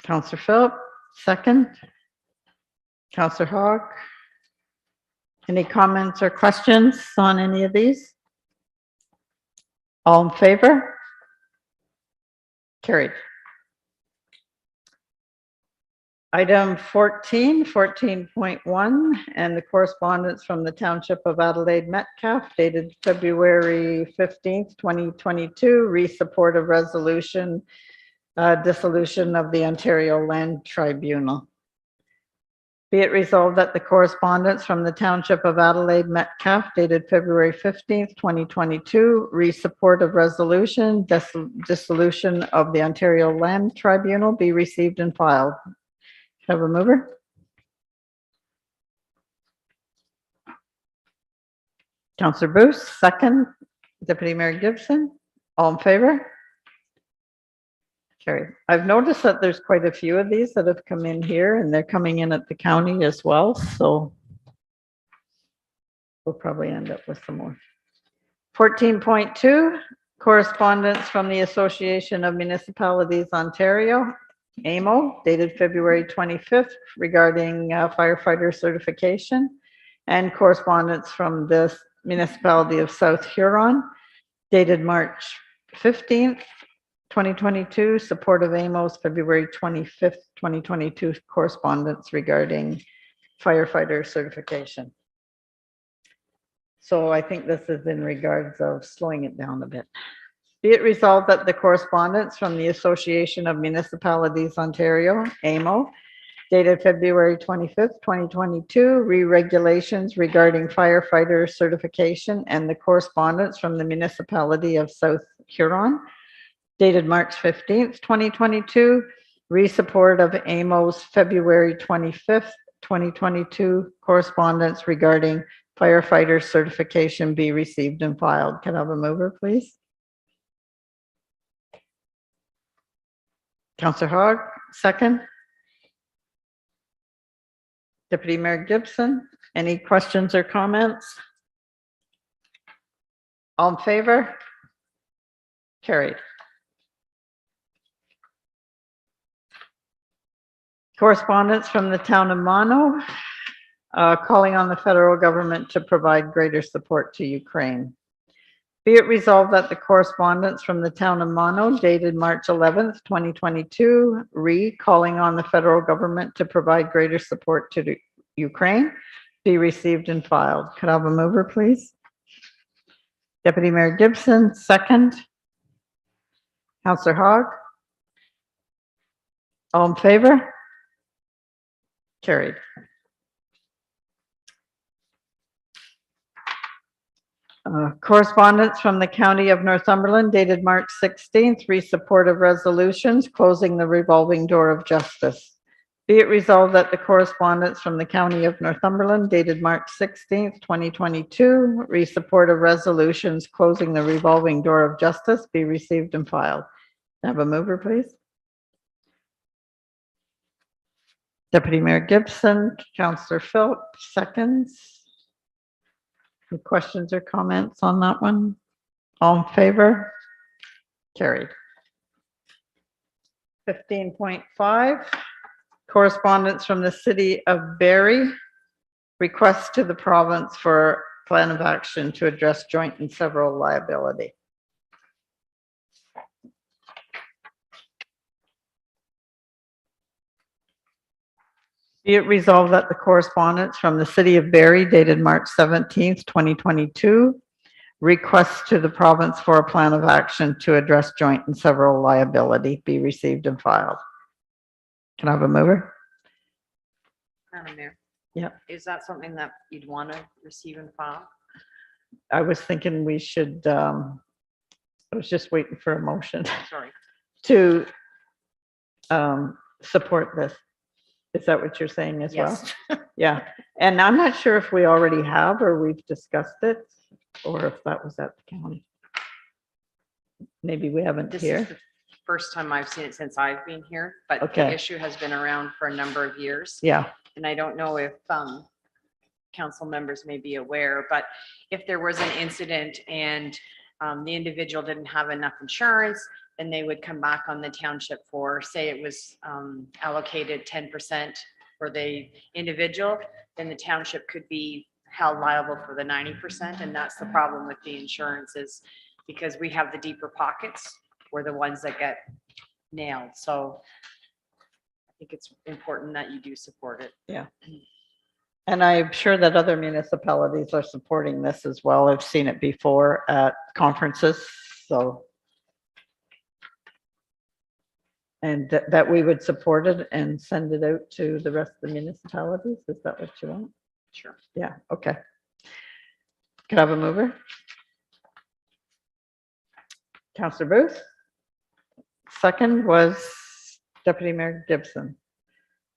Counselor Philip, second. Counselor Hogg. Any comments or questions on any of these? All in favor? Carried. Item 14.1, and the correspondence from the Township of Adelaide Metcalfe dated February 15th, 2022, re-support of resolution, dissolution of the Ontario Land Tribunal. Be it resolved that the correspondence from the Township of Adelaide Metcalfe dated February 15th, 2022, re-support of resolution, dissolution of the Ontario Land Tribunal be received and filed. Have a mover? Councillor Booth, second. Deputy Mayor Gibson, all in favor? Carried. I've noticed that there's quite a few of these that have come in here, and they're coming in at the county as well, so we'll probably end up with some more. 14.2, correspondence from the Association of Municipalities Ontario, AMO, dated February 25th regarding firefighter certification, and correspondence from the municipality of South Huron, dated March 15th, 2022, support of AMO's February 25th, 2022 correspondence regarding firefighter certification. So I think this is in regards of slowing it down a bit. Be it resolved that the correspondence from the Association of Municipalities Ontario, AMO, dated February 25th, 2022, re-regulations regarding firefighter certification, and the correspondence from the municipality of South Huron, dated March 15th, 2022, re-support of AMO's February 25th, 2022 correspondence regarding firefighter certification be received and filed. Can I have a mover, please? Councillor Hogg, second. Deputy Mayor Gibson, any questions or comments? All in favor? Carried. Correspondence from the town of Mono, calling on the federal government to provide greater support to Ukraine. Be it resolved that the correspondence from the town of Mono dated March 11th, 2022, calling on the federal government to provide greater support to Ukraine, be received and filed. Could I have a mover, please? Deputy Mayor Gibson, second. Councillor Hogg. All in favor? Carried. Correspondence from the County of Northumberland dated March 16th, re-support of resolutions closing the revolving door of justice. Be it resolved that the correspondence from the County of Northumberland dated March 16th, 2022, re-support of resolutions closing the revolving door of justice be received and filed. Have a mover, please. Deputy Mayor Gibson, Councillor Philp, seconds. Any questions or comments on that one? All in favor? Carried. 15.5, correspondence from the City of Barrie, request to the province for plan of action to address joint and several liability. Be it resolved that the correspondence from the City of Barrie dated March 17th, 2022, request to the province for a plan of action to address joint and several liability be received and filed. Can I have a mover? Madam Mayor. Yep. Is that something that you'd want to receive and file? I was thinking we should, I was just waiting for a motion Sorry. to support this. Is that what you're saying as well? Yes. Yeah, and I'm not sure if we already have or we've discussed it, or if that was at the county. Maybe we haven't This here. is the first time I've seen it since I've been here, but the Okay. issue has been around for a number of years. Yeah, And I don't know if council members may be aware, but if there was an incident and the individual didn't have enough insurance, then they would come back on the township for, say it was allocated 10% for the individual, then the township could be held liable for the 90%. And that's the problem with the insurance, is because we have the deeper pockets, we're the ones that get nailed. So I think it's important that you do support it. Yeah. And I'm sure that other municipalities are supporting this as well. I've seen it before at conferences, so. And that we would support it and send it out to the rest of the municipalities. Is that what you want? Sure. Yeah, okay. Could I have a mover? Councillor Booth. Second was Deputy Mayor Gibson.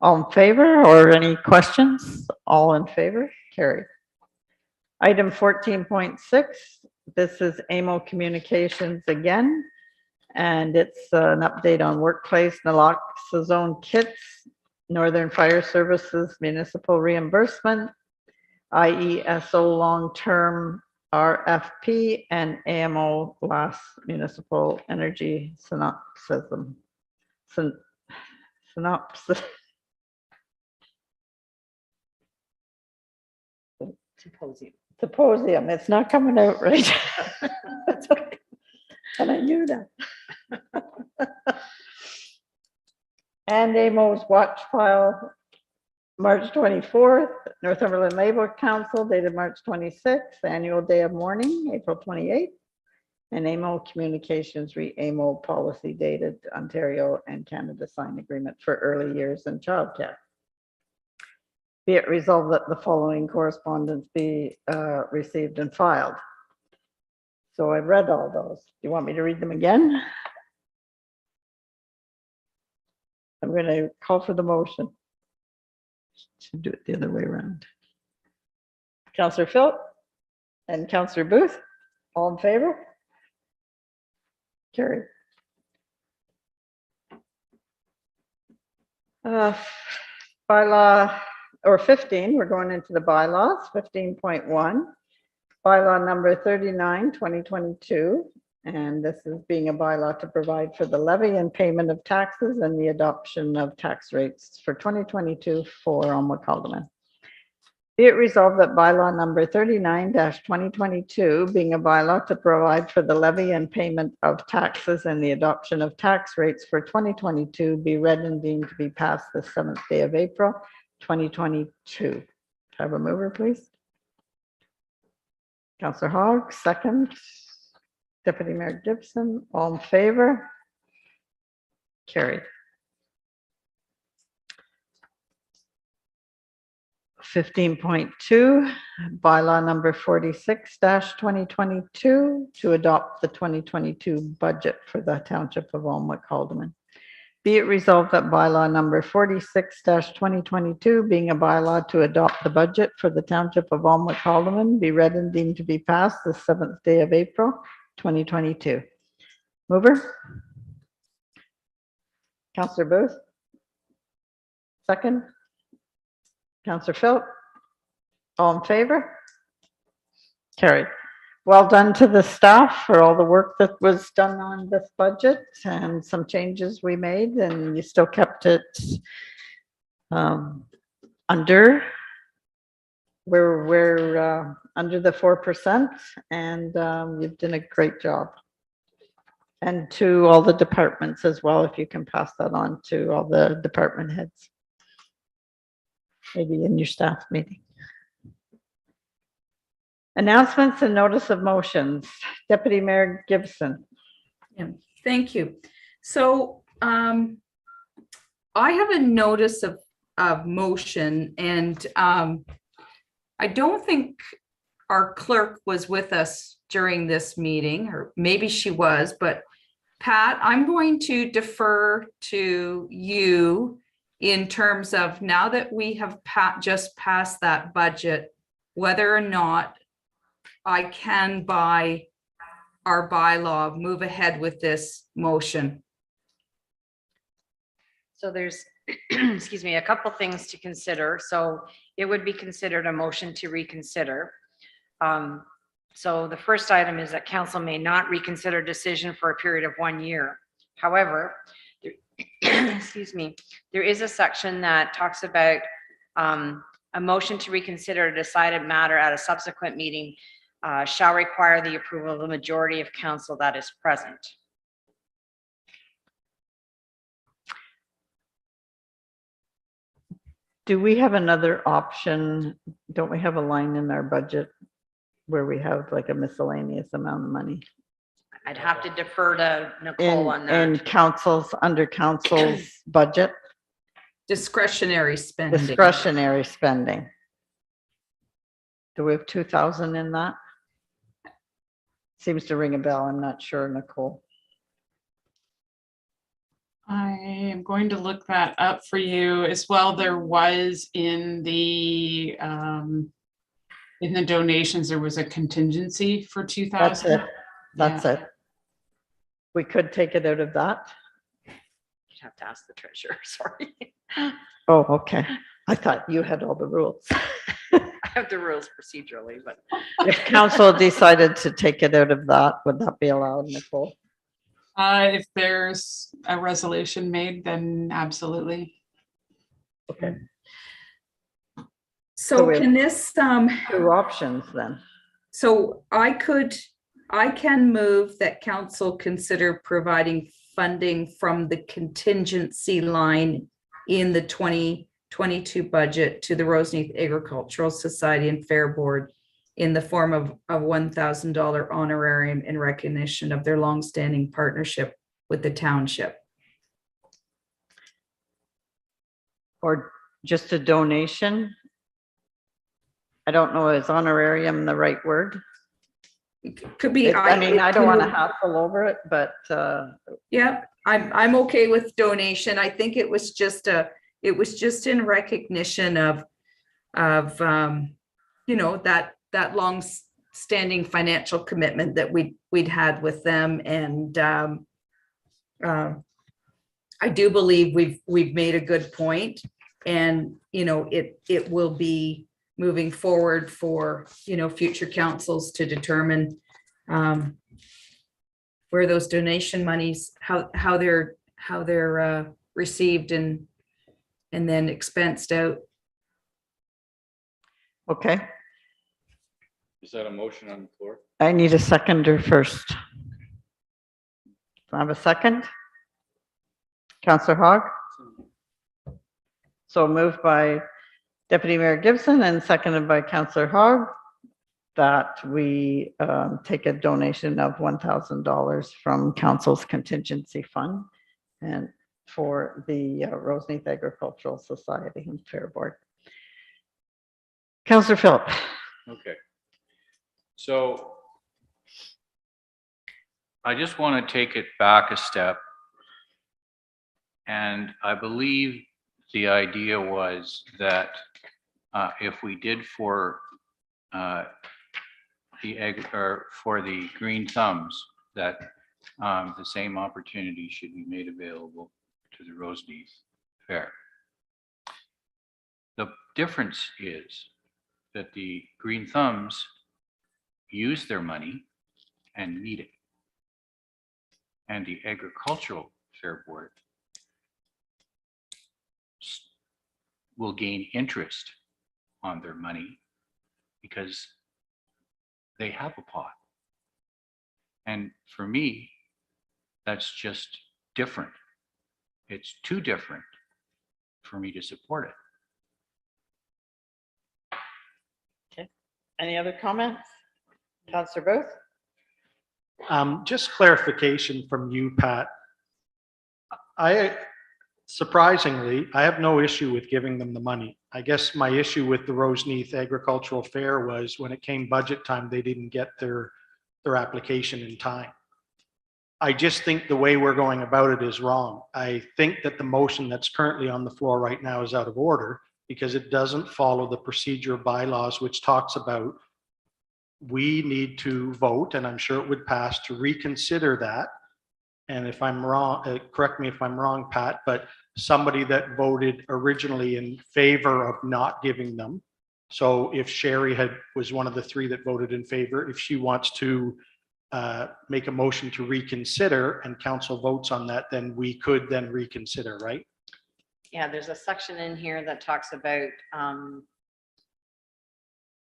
All in favor, or any questions? All in favor, carried. Item 14.6, this is AMO Communications again, and it's an update on workplace naloxone kits, Northern Fire Services municipal reimbursement, IESO long-term RFP, and AMO last municipal energy synopsis. Symposium. It's not coming out right. That's okay. And I knew that. And AMO's watch file, March 24th, Northumberland Labor Council dated March 26th, annual day of mourning, April 28th, and AMO Communications AMO policy dated Ontario and Canada signed agreement for early years and childcare. Be it resolved that the following correspondence be received and filed. So I've read all those. Do you want me to read them again? I'm going to call for the motion. Should do it the other way around. Councillor Philp and Councillor Booth, all in favor? Carried. Bylaw or 15, we're going into the bylaws, 15.1. Bylaw number 39, 2022. And this is being a bylaw to provide for the levy and payment of taxes and the adoption of tax rates for 2022 for Alma-Calderman. Be it resolved that bylaw number 39-2022, being a bylaw to provide for the levy and payment of taxes and the adoption of tax rates for 2022, be read and deemed to be passed the 7th day of April, 2022. Have a mover, please. Councillor Hogg, second. Deputy Mayor Gibson, all in favor? Carried. 15.2, bylaw number 46-2022, to adopt the 2022 budget for the Township of Alma-Calderman. Be it resolved that bylaw number 46-2022, being a bylaw to adopt the budget for the Township of Alma-Calderman, be read and deemed to be passed the 7th day of April, 2022. Mover? Councillor Booth? Second? Councillor Philp? All in favor? Carried. Well done to the staff for all the work that was done on this budget and some changes we made, and you still kept it under. We're under the 4%, and you've done a great job. And to all the departments as well, if you can pass that on to all the department heads. Maybe in your staff meeting. Announcements and notice of motions. Deputy Mayor Gibson. Yeah, thank you. So I have a notice of motion, and I don't think our clerk was with us during this meeting, or maybe she was, but Pat, I'm going to defer to you in terms of, now that we have just passed that budget, whether or not I can, by our bylaw, move ahead with this motion. So there's excuse me, a couple things to consider. So it would be considered a motion to reconsider. So the first item is that council may not reconsider decision for a period of 1 year. However, excuse me, there is a section that talks about a motion to reconsider a decided matter at a subsequent meeting shall require the approval of the majority of council that is present. Do we have another option? Don't we have a line in our budget where we have like a miscellaneous amount of money? I'd have to defer to Nicole on In that. council's, under council's budget, Discretionary spending. discretionary spending. Do we have 2,000 in that? Seems to ring a bell. I'm not sure, Nicole. I am going to look that up for you as well. There was in the donations, there was a contingency for 2,000. That's it. That's it. We could take it out of that. You'd have to ask the treasurer, sorry. Oh, okay. I thought you had all the rules. I have the rules procedurally, but If council decided to take it out of that, would that be allowed, Nicole? If there's a resolution made, then absolutely. Okay. So we have- can this, Two options then. so I can move that council consider providing funding from the contingency line in the 2022 budget to the Roseneath Agricultural Society and Fair Board in the form of a $1,000 honorarium in recognition of their longstanding partnership with the township. Or just a donation? I don't know, is honorarium the right word? Could be. I mean, I don't want to can- hassle over it, but Yeah, I'm okay with donation. I think it was just in recognition of, you know, that long-standing financial commitment that we'd had with them. And I do believe we've made a good point, and, you know, it will be moving forward for, you know, future councils to determine where those donation monies, how they're received and then expensed out. okay. Is that a motion on the floor? I need a seconder first. Do I have a second? Councillor Hogg? So moved by Deputy Mayor Gibson and seconded by Councillor Hogg that we take a donation of $1,000 from council's contingency fund and for the Roseneath Agricultural Society and Fair Board. Councillor Phillip. Okay. So I just want to take it back a step. And I believe the idea was that if we did for the Green Thumbs, that the same opportunity should be made available to the Roseneath Fair. The difference is that the Green Thumbs use their money and need it. And the Agricultural Fair Board will gain interest on their money because they have a pot. And for me, that's just different. It's too different for me to support it. Okay. Any other comments? Councillor Booth? Just clarification from you, Pat. Surprisingly, I have no issue with giving them the money. I guess my issue with the Roseneath Agricultural Fair was when it came budget time, they didn't get their application in time. I just think the way we're going about it is wrong. I think that the motion that's currently on the floor right now is out of order because it doesn't follow the procedure bylaws, which talks about we need to vote, and I'm sure it would pass, to reconsider that. And if I'm wrong, correct me if I'm wrong, Pat, but somebody that voted originally in favor of not giving them. So if Sherry was one of the three that voted in favor, if she wants to make a motion to reconsider and council votes on that, then we could then reconsider, right? Yeah, there's a section in here that talks about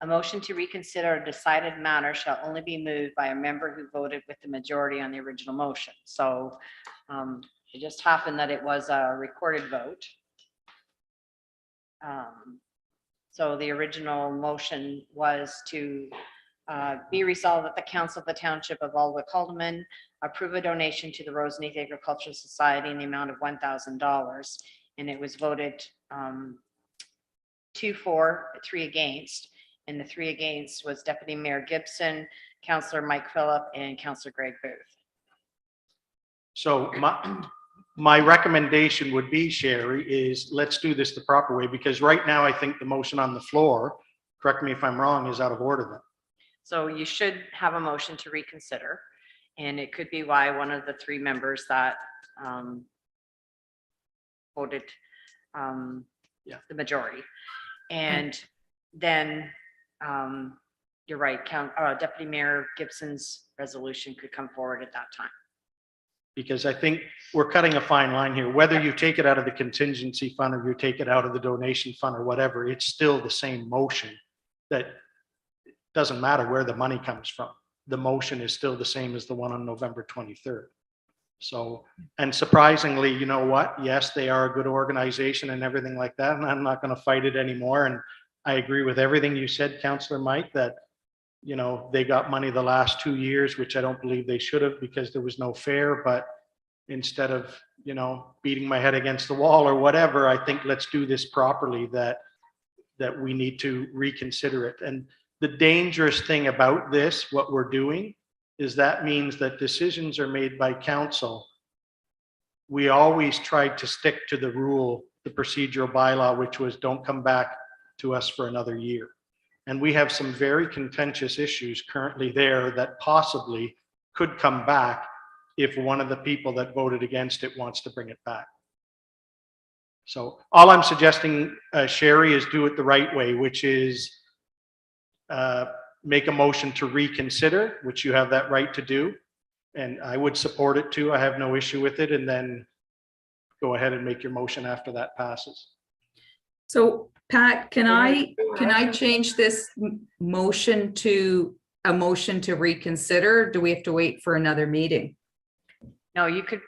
a motion to reconsider a decided matter shall only be moved by a member who voted with the majority on the original motion. So it just happened that it was a recorded vote. So the original motion was to be resolved that the council of the township of Alderwick Haldeman approve a donation to the Roseneath Agricultural Society in the amount of $1,000. And it was voted 2 for, 3 against. And the 3 against was Deputy Mayor Gibson, Councillor Mike Phillip, and Councillor Greg Booth. So my recommendation would be, Sherry, is let's do this the proper way, because right now I think the motion on the floor, correct me if I'm wrong, is out of order then. So you should have a motion to reconsider, and it could be why one of the 3 members that voted the majority. And then you're right, Deputy Mayor Gibson's resolution could come forward at that time. Because I think we're cutting a fine line here, whether you take it out of the contingency fund or you take it out of the donation fund or whatever, it's still the same motion. That doesn't matter where the money comes from. The motion is still the same as the one on November 23rd. So, and surprisingly, you know what? Yes, they are a good organization and everything like that, and I'm not going to fight it anymore. And I agree with everything you said, Councillor Mike, that, you know, they got money the last 2 years, which I don't believe they should have because there was no fair. But instead of, you know, beating my head against the wall or whatever, I think let's do this properly, that we need to reconsider it. And the dangerous thing about this, what we're doing, is that means that decisions are made by council. We always tried to stick to the rule, the procedural bylaw, which was don't come back to us for another year. And we have some very contentious issues currently there that possibly could come back if one of the people that voted against it wants to bring it back. So all I'm suggesting, Sherry, is do it the right way, which is make a motion to reconsider, which you have that right to do. And I would support it too. I have no issue with it. And then go ahead and make your motion after that passes. So Pat, can I change this motion to a motion to reconsider? Do we have to wait for another meeting? No, you could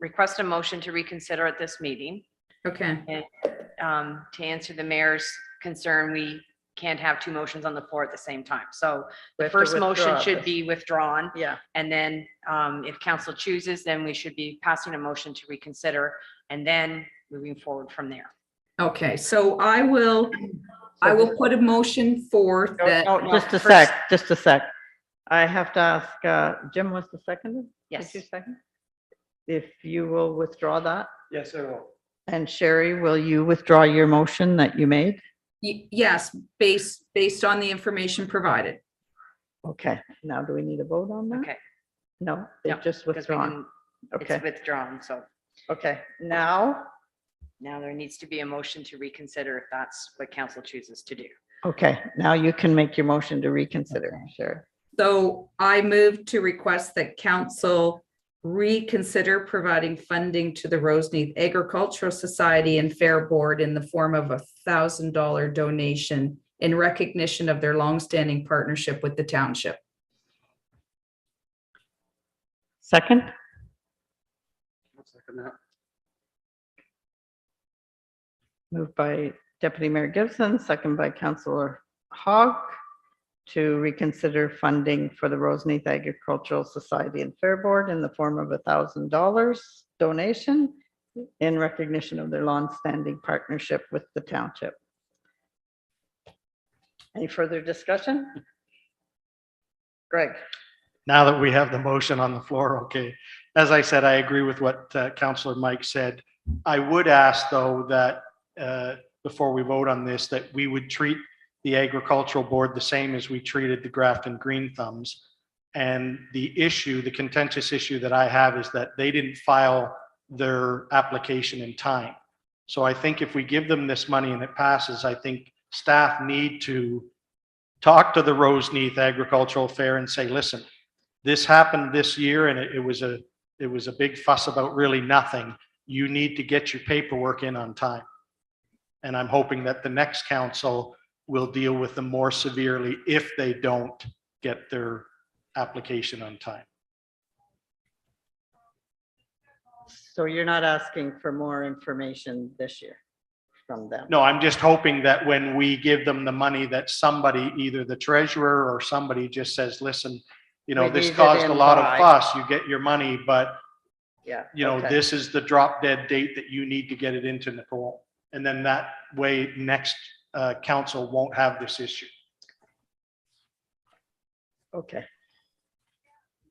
request a motion to reconsider at this meeting. Okay. And to answer the mayor's concern, we can't have 2 motions on the floor at the same time. So We the have to first motion withdraw should this. be withdrawn. Yeah. And then if council chooses, then we should be passing a motion to reconsider and then moving forward from there. Okay, so I will put a motion forth that. No, just a sec, just a sec. I have to ask, Jim was the seconder? Yes. Did you second? If you will withdraw that, Yes, I will. and Sherry, will you withdraw your motion that you made? Yes, based on the information provided. Okay, now do we need a vote on that? Okay. No, No, it's just because we withdrawn. didn't- Okay, It's withdrawn. So okay, now, now there needs to be a motion to reconsider if that's what council chooses to do. okay, now you can make your motion to reconsider, Sherry. So I move to request that council reconsider providing funding to the Roseneath Agricultural Society and Fair Board in the form of a $1,000 donation in recognition of their longstanding partnership with the township. Second, I'll second that. moved by Deputy Mayor Gibson, second by Councillor Hogg, to reconsider funding for the Roseneath Agricultural Society and Fair Board in the form of $1,000 donation in recognition of their longstanding partnership with the township. Any further discussion? Greg? Now that we have the motion on the floor, okay. As I said, I agree with what Councillor Mike said. I would ask, though, that before we vote on this, that we would treat the agricultural board the same as we treated the Grafton Green Thumbs. And the issue, the contentious issue that I have is that they didn't file their application in time. So I think if we give them this money and it passes, I think staff need to talk to the Roseneath Agricultural Fair and say, listen, this happened this year and it was a big fuss about really nothing. You need to get your paperwork in on time. And I'm hoping that the next council will deal with them more severely if they don't get their application on time. So you're not asking for more information this year from them? No, I'm just hoping that when we give them the money, that somebody, either the treasurer or somebody just says, listen, you know, We this need it caused a in lot of by. fuss, you get your money, but Yeah. you know, okay. this is the drop dead date that you need to get it into Nicole. And then that way, next council won't have this issue. Okay.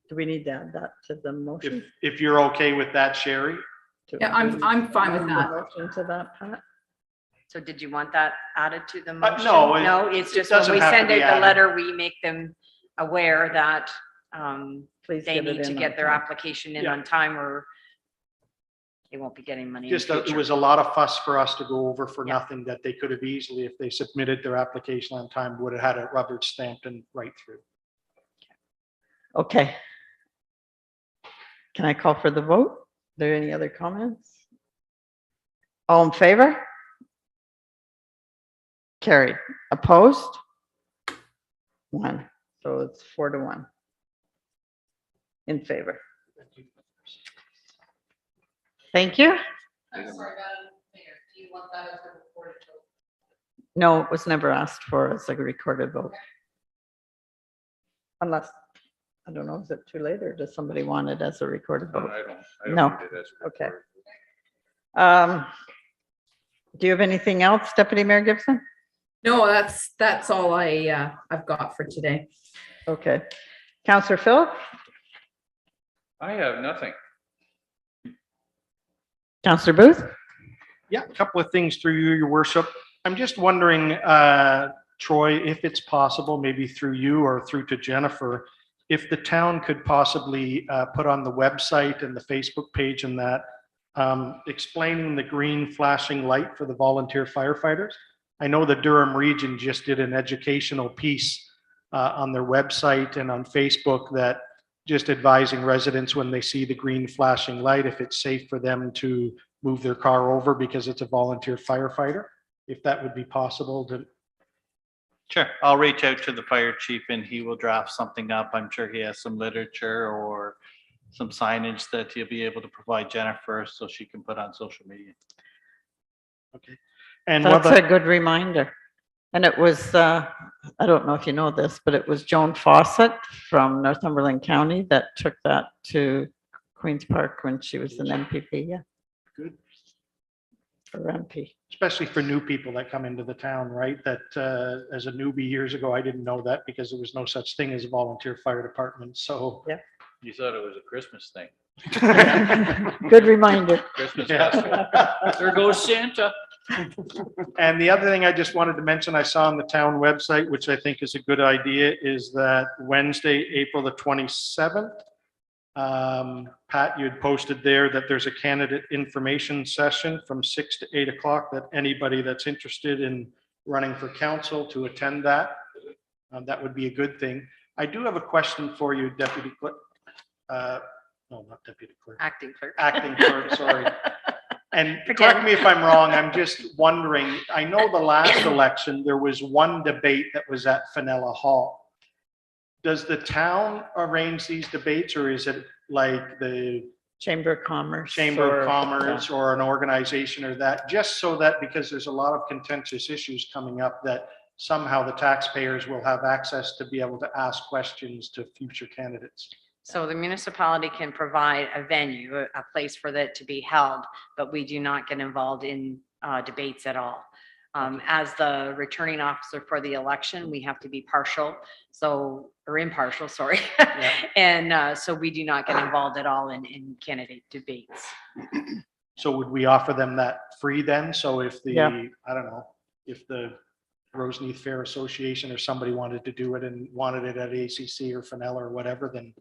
Do we need to add that to the motion? If you're okay with that, Sherry? Yeah, I'm fine with that. Motion to that, Pat? So did you want that added to the no, motion? it- No, it's it just when doesn't we have to send be out the added. letter, we make them aware that Please they get it need to in get on their time. application in Yeah. on time or they won't be getting money in the Just, it future. was a lot of fuss for us to go over for Yeah. nothing that they could have easily, if they submitted their application on time, would have had it rubber stamped and right through. Okay. Can I call for the vote? Are there any other comments? All in favor? Carried. Opposed? 1. So it's 4-1. In favor. Thank you. I'm sorry, Madam Mayor, do you want that as a recorded vote? No, it was never asked for as a recorded vote. Unless, I don't know, is it too late or does somebody want it as a recorded vote? I No. don't need it as a Okay. recorded. Do you have anything else, Deputy Mayor Gibson? No, that's all I've got for today. Okay. Counselor Philip? I have nothing. Counselor Booth? Yeah, a couple of things through you, your worship. I'm just wondering, Troy, if it's possible, maybe through you or through to Jennifer, if the town could possibly put on the website and the Facebook page and that, explaining the green flashing light for the volunteer firefighters. I know the Durham region just did an educational piece on their website and on Facebook that just advising residents when they see the green flashing light, if it's safe for them to move their car over because it's a volunteer firefighter, if that would be possible to. Sure, I'll reach out to the fire chief and he will draft something up. I'm sure he has some literature or some signage that he'll be able to provide Jennifer so she can put on social media. Okay. And what That's a about, good reminder. And it was, I don't know if you know this, but it was Joan Fawcett from Northumberland County that took that to Queen's Park when she was an MPP, yeah. Good. Or MP. especially for new people that come into the town, right? That as a newbie years ago, I didn't know that because there was no such thing as a volunteer fire department. So You thought it was a Christmas thing. Good reminder. Christmas Yeah. festival. There goes Santa. And the other thing I just wanted to mention, I saw on the town website, which I think is a good idea, is that Wednesday, April the 27th, Pat, you had posted there that there's a candidate information session from 6 to 8 o'clock, that anybody that's interested in running for council to attend that. That would be a good thing. I do have a question for you, Deputy Clerk. No, not Deputy Clerk. Acting clerk. Acting clerk, sorry. And Pretend. correct me if I'm wrong, I'm just wondering, I know the last election, there was one debate that was at Fenella Hall. Does the town arrange these debates, or is it like the Chamber of Commerce. Chamber or- of Commerce or an organization or that? Just so that, because there's a lot of contentious issues coming up, that somehow the taxpayers will have access to be able to ask questions to future candidates. So the municipality can provide a venue, a place for that to be held, but we do not get involved in debates at all. As the returning officer for the election, we have to be partial, or impartial, sorry. And so we do not get involved at all in candidate debates. So would we offer them that free then? So if the, Yeah. I don't know, if the Roseneath Fair Association or somebody wanted to do it and wanted it at ACC or Fenella or whatever, then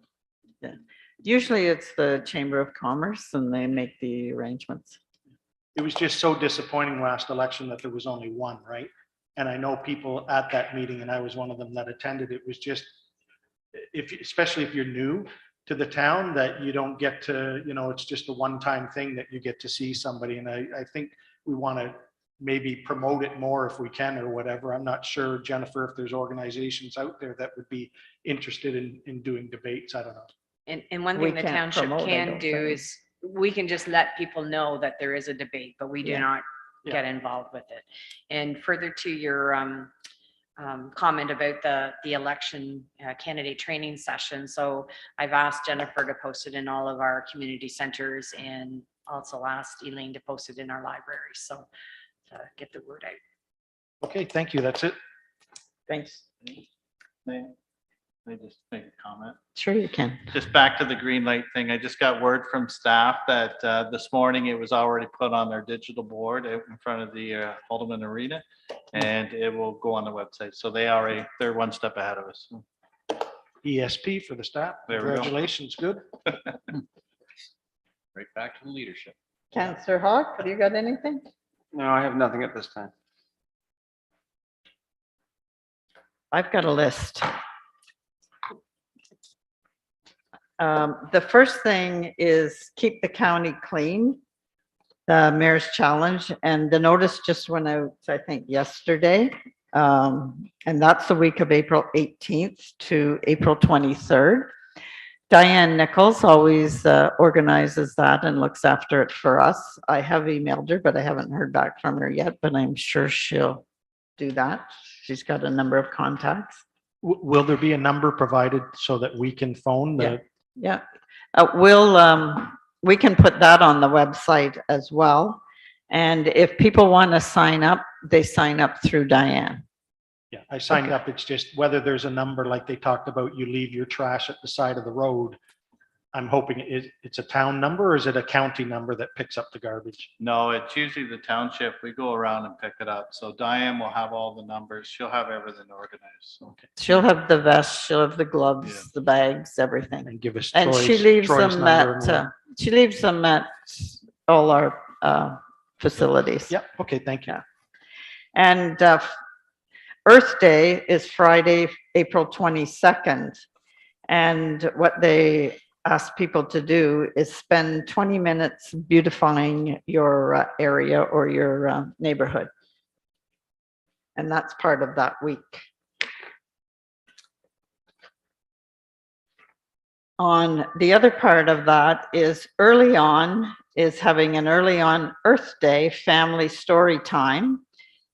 Usually it's the Chamber of Commerce and they make the arrangements. It was just so disappointing last election that there was only one, right? And I know people at that meeting, and I was one of them that attended. It was just, especially if you're new to the town, that you don't get to, it's just a one-time thing that you get to see somebody. And I think we want to maybe promote it more if we can or whatever. I'm not sure, Jennifer, if there's organizations out there that would be interested in doing debates. I don't know. And one We thing the can't township promote, I can don't do think. is, we can just let people know that there is a debate, but we do Yeah. not Yeah. get involved with it. And further to your comment about the election candidate training session. So I've asked Jennifer to post it in all of our community centers and also asked Elaine to post it in our library. So to get the word out. Okay, thank you. That's it. Thanks. May I just make a comment? Sure you can. Just back to the green light thing, I just got word from staff that this morning it was already put on their digital board out in front of the Alderman Arena, and it will go on the website. So they're one step ahead of us. ESP for the staff. There we go. Congratulations. Good. Right back to the leadership. Councillor Hawk, have you got anything? No, I have nothing at this time. I've got a list. The first thing is keep the county clean, the mayor's challenge, and the notice just went out, I think, yesterday. And that's the week of April 18th to April 23rd. Diane Nichols always organizes that and looks after it for us. I have emailed her, but I haven't heard back from her yet, but I'm sure she'll do that. She's got a number of contacts. Will there be a number provided so that we can phone the? Yeah, we can put that on the website as well. And if people want to sign up, they sign up through Diane. Yeah, I signed up. It's just whether there's a number like they talked about, you leave your trash at the side of the road. I'm hoping it's a town number, or is it a county number that picks up the garbage? No, it's usually the township. We go around and pick it up. So Diane will have all the numbers. She'll have everything organized. Okay. She'll have the vest, she'll have the gloves, Yeah. the bags, everything. And give us And she Troy's- leaves Troy's them number at, she leaves them at all our facilities. Yep, okay, thank you. Yeah. And Earth Day is Friday, April 22nd. And what they ask people to do is spend 20 minutes beautifying your area or your neighborhood. And that's part of that week. On the other part of that is early on is having an early on Earth Day family story time.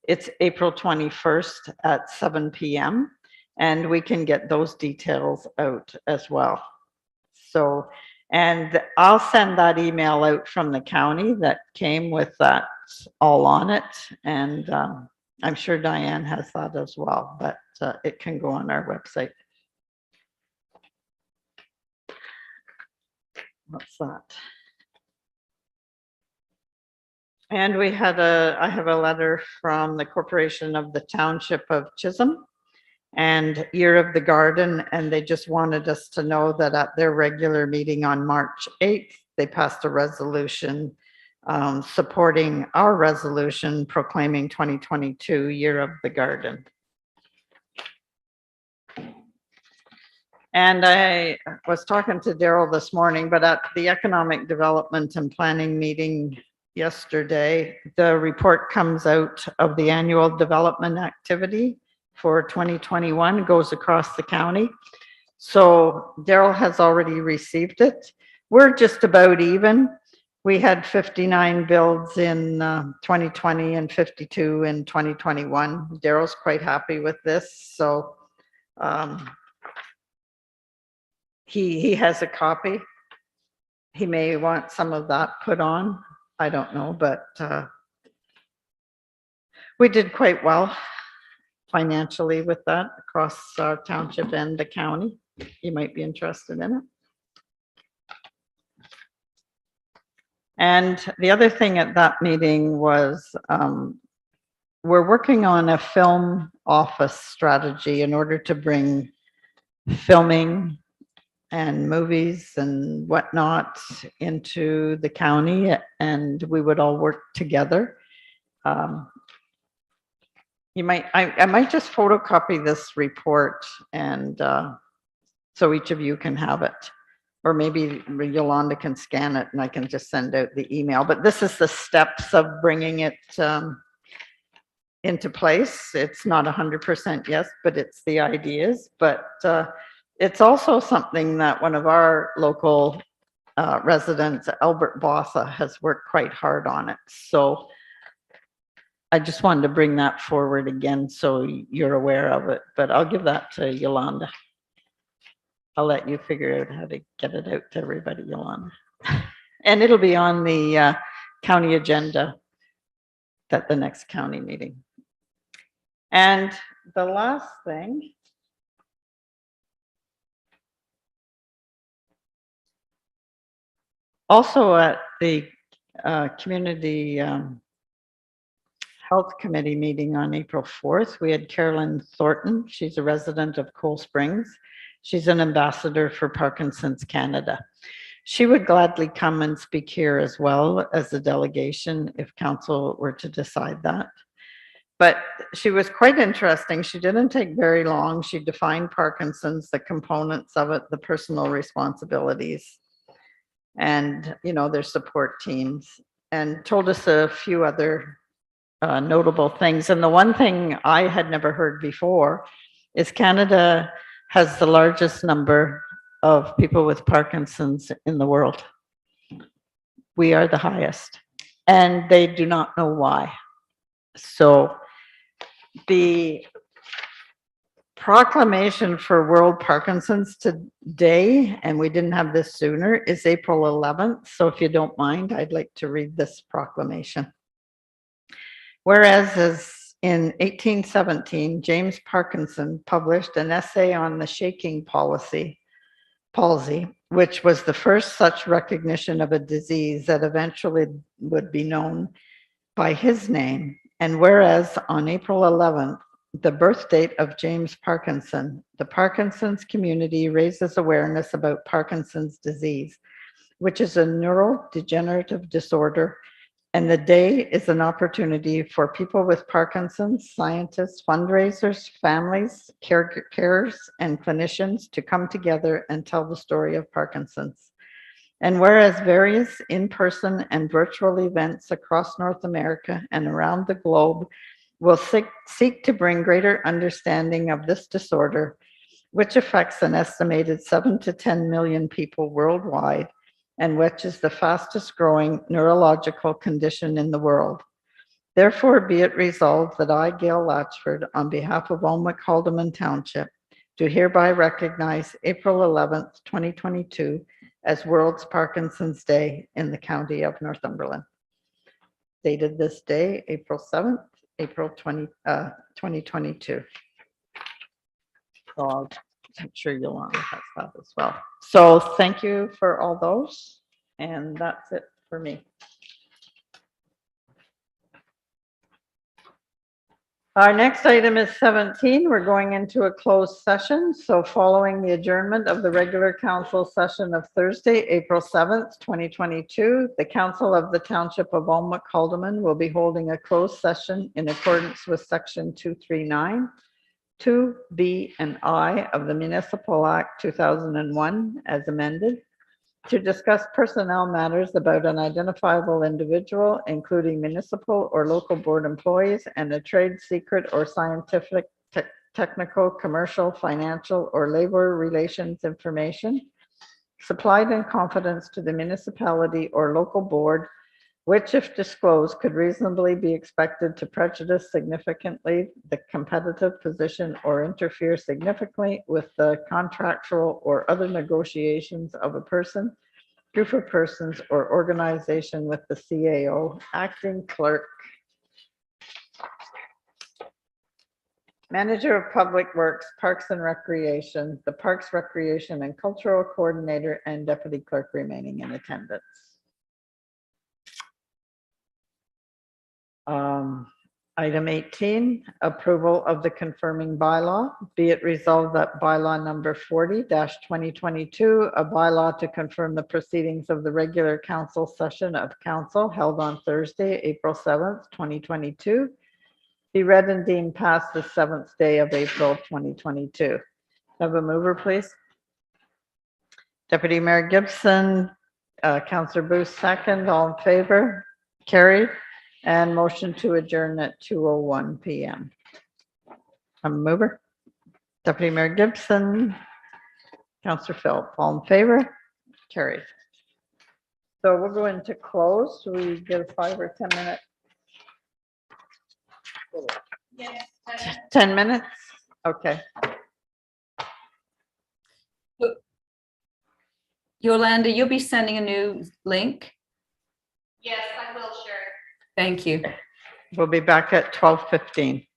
It's April 21st at 7 p.m. and we can get those details out as well. So, and I'll send that email out from the county that came with that all on it. And I'm sure Diane has that as well, but it can go on our website. What's that? And I have a letter from the Corporation of the Township of Chisholm and Year of the Garden, and they just wanted us to know that at their regular meeting on March 8th, they passed a resolution supporting our resolution proclaiming 2022 Year of the Garden. And I was talking to Daryl this morning, but at the Economic Development and Planning meeting yesterday, the report comes out of the annual development activity for 2021, goes across the county. So Daryl has already received it. We're just about even. We had 59 builds in 2020 and 52 in 2021. Daryl's quite happy with this. So he has a copy. He may want some of that put on. I don't know, but we did quite well financially with that across our township and the county. You might be interested in it. And the other thing at that meeting was we're working on a film office strategy in order to bring filming and movies and whatnot into the county, and we would all work together. You might, I might just photocopy this report and so each of you can have it. Or maybe Yolanda can scan it and I can just send out the email. But this is the steps of bringing it into place. It's not 100% yes, but it's the ideas. But it's also something that one of our local residents, Albert Bossa, has worked quite hard on it. So I just wanted to bring that forward again so you're aware of it, but I'll give that to Yolanda. I'll let you figure out how to get it out to everybody, Yolanda. And it'll be on the county agenda at the next county meeting. And the last thing, also at the community Health Committee meeting on April 4th, we had Carolyn Thornton. She's a resident of Coal Springs. She's an ambassador for Parkinson's Canada. She would gladly come and speak here as well as a delegation if council were to decide that. But she was quite interesting. She didn't take very long. She defined Parkinson's, the components of it, the personal responsibilities, and, you know, their support teams, and told us a few other notable things. And the one thing I had never heard before is Canada has the largest number of people with Parkinson's in the world. We are the highest, and they do not know why. So the proclamation for World Parkinson's Day, and we didn't have this sooner, is April 11th. So if you don't mind, I'd like to read this proclamation. Whereas as in 1817, James Parkinson published an essay on the shaking palsy, which was the first such recognition of a disease that eventually would be known by his name. And whereas on April 11th, the birth date of James Parkinson, the Parkinson's community raises awareness about Parkinson's disease, which is a neurodegenerative disorder. And the day is an opportunity for people with Parkinson's, scientists, fundraisers, families, carers, and clinicians to come together and tell the story of Parkinson's. And whereas various in-person and virtual events across North America and around the globe will seek to bring greater understanding of this disorder, which affects an estimated 7 to 10 million people worldwide, and which is the fastest growing neurological condition in the world. Therefore, be it resolved that I, Gail Latchford, on behalf of Olmec Haldeman Township, do hereby recognize April 11th, 2022 as World's Parkinson's Day in the County of Northumberland. Dated this day, April 7th, April 2022. So I'm sure Yolanda has that as well. So thank you for all those, and that's it for me. Our next item is 17. We're going into a closed session. So following the adjournment of the regular council session of Thursday, April 7th, 2022, the Council of the Township of Olmec Haldeman will be holding a closed session in accordance with Section 239, 2B and I of the Municipal Act 2001 as amended, to discuss personnel matters about an identifiable individual, including municipal or local board employees, and a trade secret or scientific, technical, commercial, financial, or labor relations information supplied in confidence to the municipality or local board, which, if disclosed, could reasonably be expected to prejudice significantly the competitive position or interfere significantly with the contractual or other negotiations of a person, group of persons, or organization with the CAO, acting clerk, manager of public works, parks and recreation, the parks, recreation, and cultural coordinator, and deputy clerk remaining in attendance. Item 18, approval of the confirming bylaw. Be it resolved that bylaw number 40-2022, a bylaw to confirm the proceedings of the regular council session of council held on Thursday, April 7th, 2022, be read and deemed passed the 7th day of April, 2022. Have a mover, please. Deputy Mayor Gibson, Councillor Booth second, all in favor? Carried. And motion to adjourn at 2:01 PM. A mover. Deputy Mayor Gibson, Councillor Philip, all in favor? Carried. So we'll go into close. Do we get a 5 or 10 minute? 10 minutes? Okay. Yolanda, you'll be sending a new link? Yes, I will, sure. Thank you. We'll be back at 12:15.